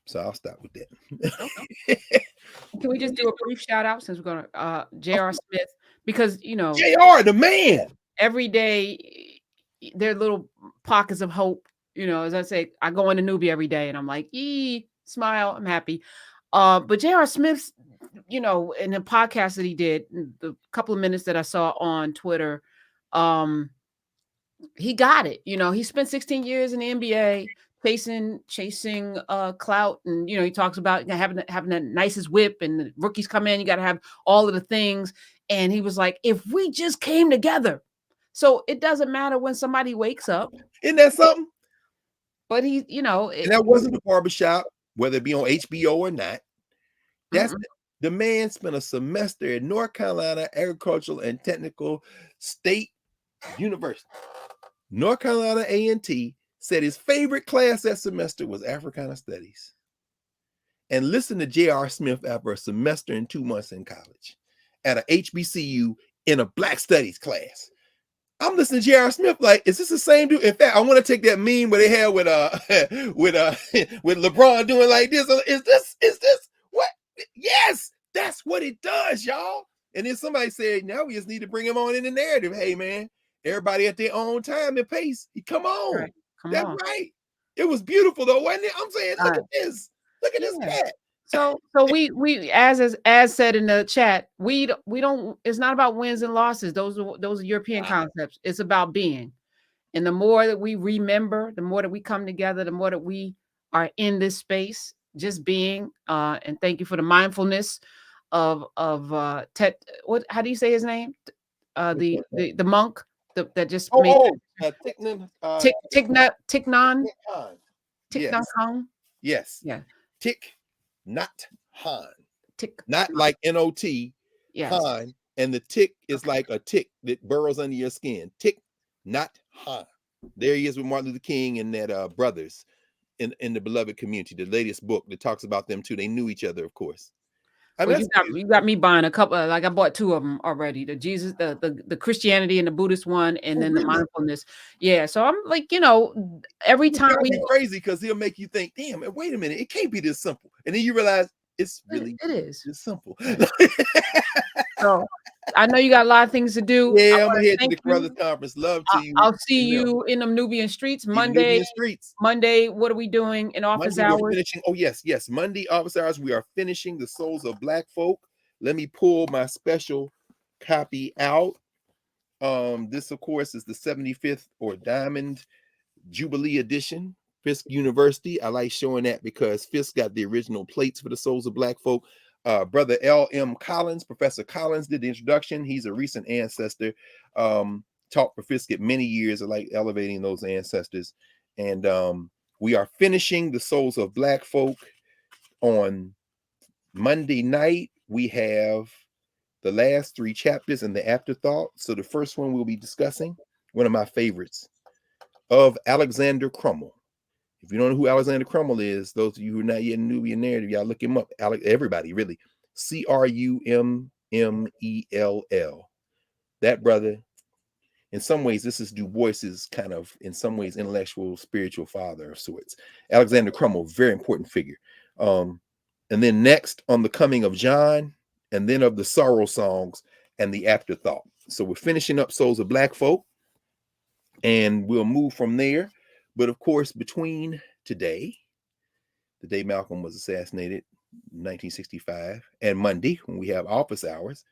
So I'll stop with that. Can we just do a brief shout out since we're gonna J.R. Smith because JR, the man. every day there are little pockets of hope. As I say, I go into Newbie every day and I'm like, smile, I'm happy. But J.R. Smith's, in the podcast that he did, the couple of minutes that I saw on Twitter, he got it. He spent 16 years in the NBA chasing clout, and he talks about having the nicest whip, and the rookies come in, you got to have all of the things. And he was like, if we just came together. So it doesn't matter when somebody wakes up, Isn't that something? but he, And that wasn't the barbershop, whether it be on HBO or not. That's the man spent a semester at North Carolina Agricultural and Technical State University. North Carolina A&T said his favorite class that semester was Africana Studies. And listen to J.R. Smith after a semester and 2 months in college at a HBCU in a Black Studies class. I'm listening to J.R. Smith like, is this the same dude? In fact, I want to take that meme where they had with with LeBron doing like this. Is this what? Yes, that's what it does, y'all. And then somebody said, now we just need to bring him on in the narrative. Hey, man, everybody at their own time and pace. Come on. Right. Come That's on. right. It was beautiful though, wasn't it? I'm saying, look at this. Look at this cat. So we as said in the chat, we don't. It's not about wins and losses. Those are European concepts. It's about being. And the more that we remember, the more that we come together, the more that we are in this space, just being. And thank you for the mindfulness of Tet. What? How do you say his name? Which one? The monk that just Oh, made Tiknan, Tiknon Han. Tiknon Yes, Kong. yes. Yeah, Tick, not Han. Tik. Not like Not, Yes. Han. And the tick is Okay. like a tick that burrows under your skin. Tick, not Han. There he is with Martin Luther King and that brothers in the beloved community, the latest book that talks about them too. They knew each other, of course. I Well, mean, that's you got me buying a couple. Like I bought two of them already. The Jesus, the Christianity and the Buddhist one, and oh, then the really. mindfulness. Yeah. So I'm like, every It time drives we, me crazy because he'll make you think, damn, wait a minute, it can't be this simple. And then you realize it's it, really it is this simple. right. So I know you got a lot of things to do. I Yeah, I'm want gonna to head to thank the you. Carruthers conference. Love to you. I'll see And you in the Nubian streets see the Monday. Nubian streets. Monday, what are we doing in office Monday, we're hours? finishing. Oh, yes, yes. Monday, office hours, we are finishing The Souls of Black Folk. Let me pull my special copy out. This, of course, is the 75th or Diamond Jubilee edition. Fisk University. I like showing that because Fisk got the original plates for The Souls of Black Folk. Brother L.M. Collins, Professor Collins, did the introduction. He's a recent ancestor. Taught for Fisk at many years. I like elevating those ancestors. And we are finishing The Souls of Black Folk on Monday night. We have the last three chapters and the afterthought. So the first one we'll be discussing, one of my favorites, of Alexander Crummell. If you don't know who Alexander Crummell is, those of you who are not yet in Nubian narrative, y'all look him up. Everybody, really. Crummell. That brother, in some ways, this is Du Bois's kind of, in some ways, intellectual, spiritual father of sorts. Alexander Crummell, very important figure. And then next on the coming of John, and then of the sorrow songs and the afterthought. So we're finishing up Souls of Black Folk, and we'll move from there. But of course, between today, the day Malcolm was assassinated, 1965, and Monday, when we have office hours,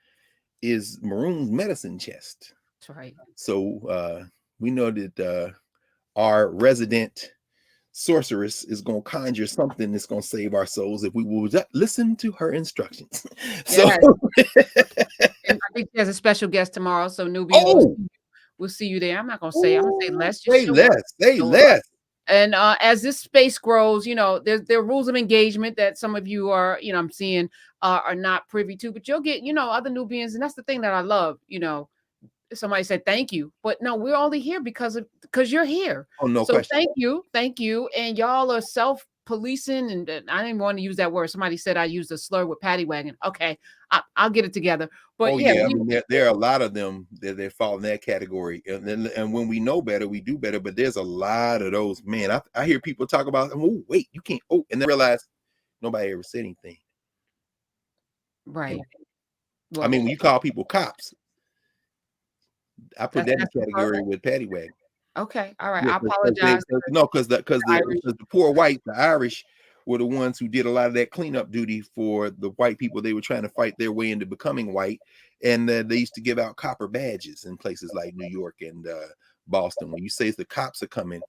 is Maroon's medicine chest. That's right. So we know that our resident sorceress is going to conjure something that's going to save our souls if we will just listen to her instructions. So, Yeah. And I think she has a special guest tomorrow. So Nubians, oh, we'll see you there. I'm not gonna say. I'm gonna say less. Just say show up. less, say Show up. less. And as this space grows, there are rules of engagement that some of you are, I'm seeing are not privy to, but you'll get, other Nubians, and that's the thing that I love. Somebody said thank you, but no, we're only here because you're here. Oh, no So question. thank you, and y'all are self-policing, and I didn't want to use that word. Somebody said I used a slur with paddy wagon. Okay, I'll get it together. But Oh yeah, yeah, I mean there are a lot of them that fall in that category, and when we know better, we do better. But there's a lot of those. Man, I hear people talk about, oh wait, you can't. Oh, and then realize nobody ever said anything. right. I Well, mean, when you call people cops, I put that in that's the the part. category with paddy wagon. Okay, all right. Yeah, I because apologize, no, because Irish. the poor white, the Irish were the ones who did a lot of that cleanup duty for the white people. They were trying to fight their way into becoming white, and they used to give out copper badges in places like New York and Boston. When you say the cops are coming,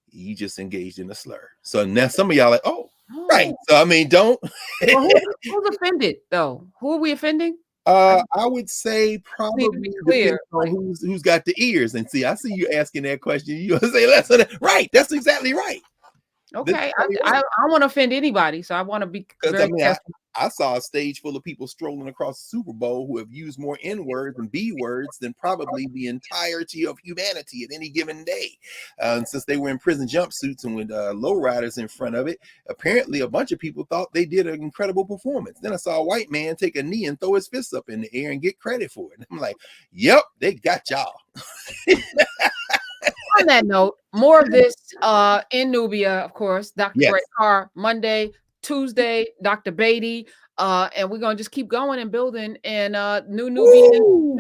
you just engaged in a slur. So now some of y'all are like, oh, right. Oh, So I mean, don't. well, who's offended though? Who are we offending? I I would say just need to be probably clear. depends on Like, who's got the ears. And see, I see you asking that question. You say, listen, right? That's exactly right. That's okay, exactly I right. don't want to offend anybody, so I want to be Because I very mean, careful. I saw a stage full of people strolling across the Super Bowl who have used more N words and B words than probably the entirety of humanity at any given day. And since they were in prison jumpsuits and with lowriders in front of it, apparently a bunch of people thought they did an incredible performance. Then I saw a white man take a knee and throw his fists up in the air and get credit for it. I'm like, yep, they got y'all. On that note, more of this in Nubia, of course. Dr. Yes. Greg Carr, Monday, Tuesday, Dr. Beatty, and we're gonna just keep going and building. And new Nubian,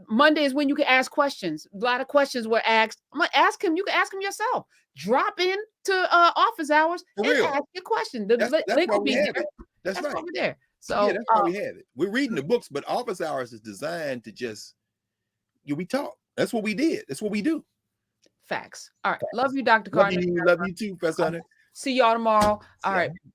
Monday is when you can ask questions. A lot of questions were asked. I'm gonna ask him. You can ask him yourself. drop in to office hours For and real. ask your question. The That's link why will we be have there. it. That's That's why right. we're there. Yeah, So that's why we have it. We're reading the books, but office hours is designed to just we talk. That's what we did. That's what we do. facts. All right. Love you, Dr. Love Carr. you. Love you too, Professor Hunter. See y'all tomorrow. All Yeah. right.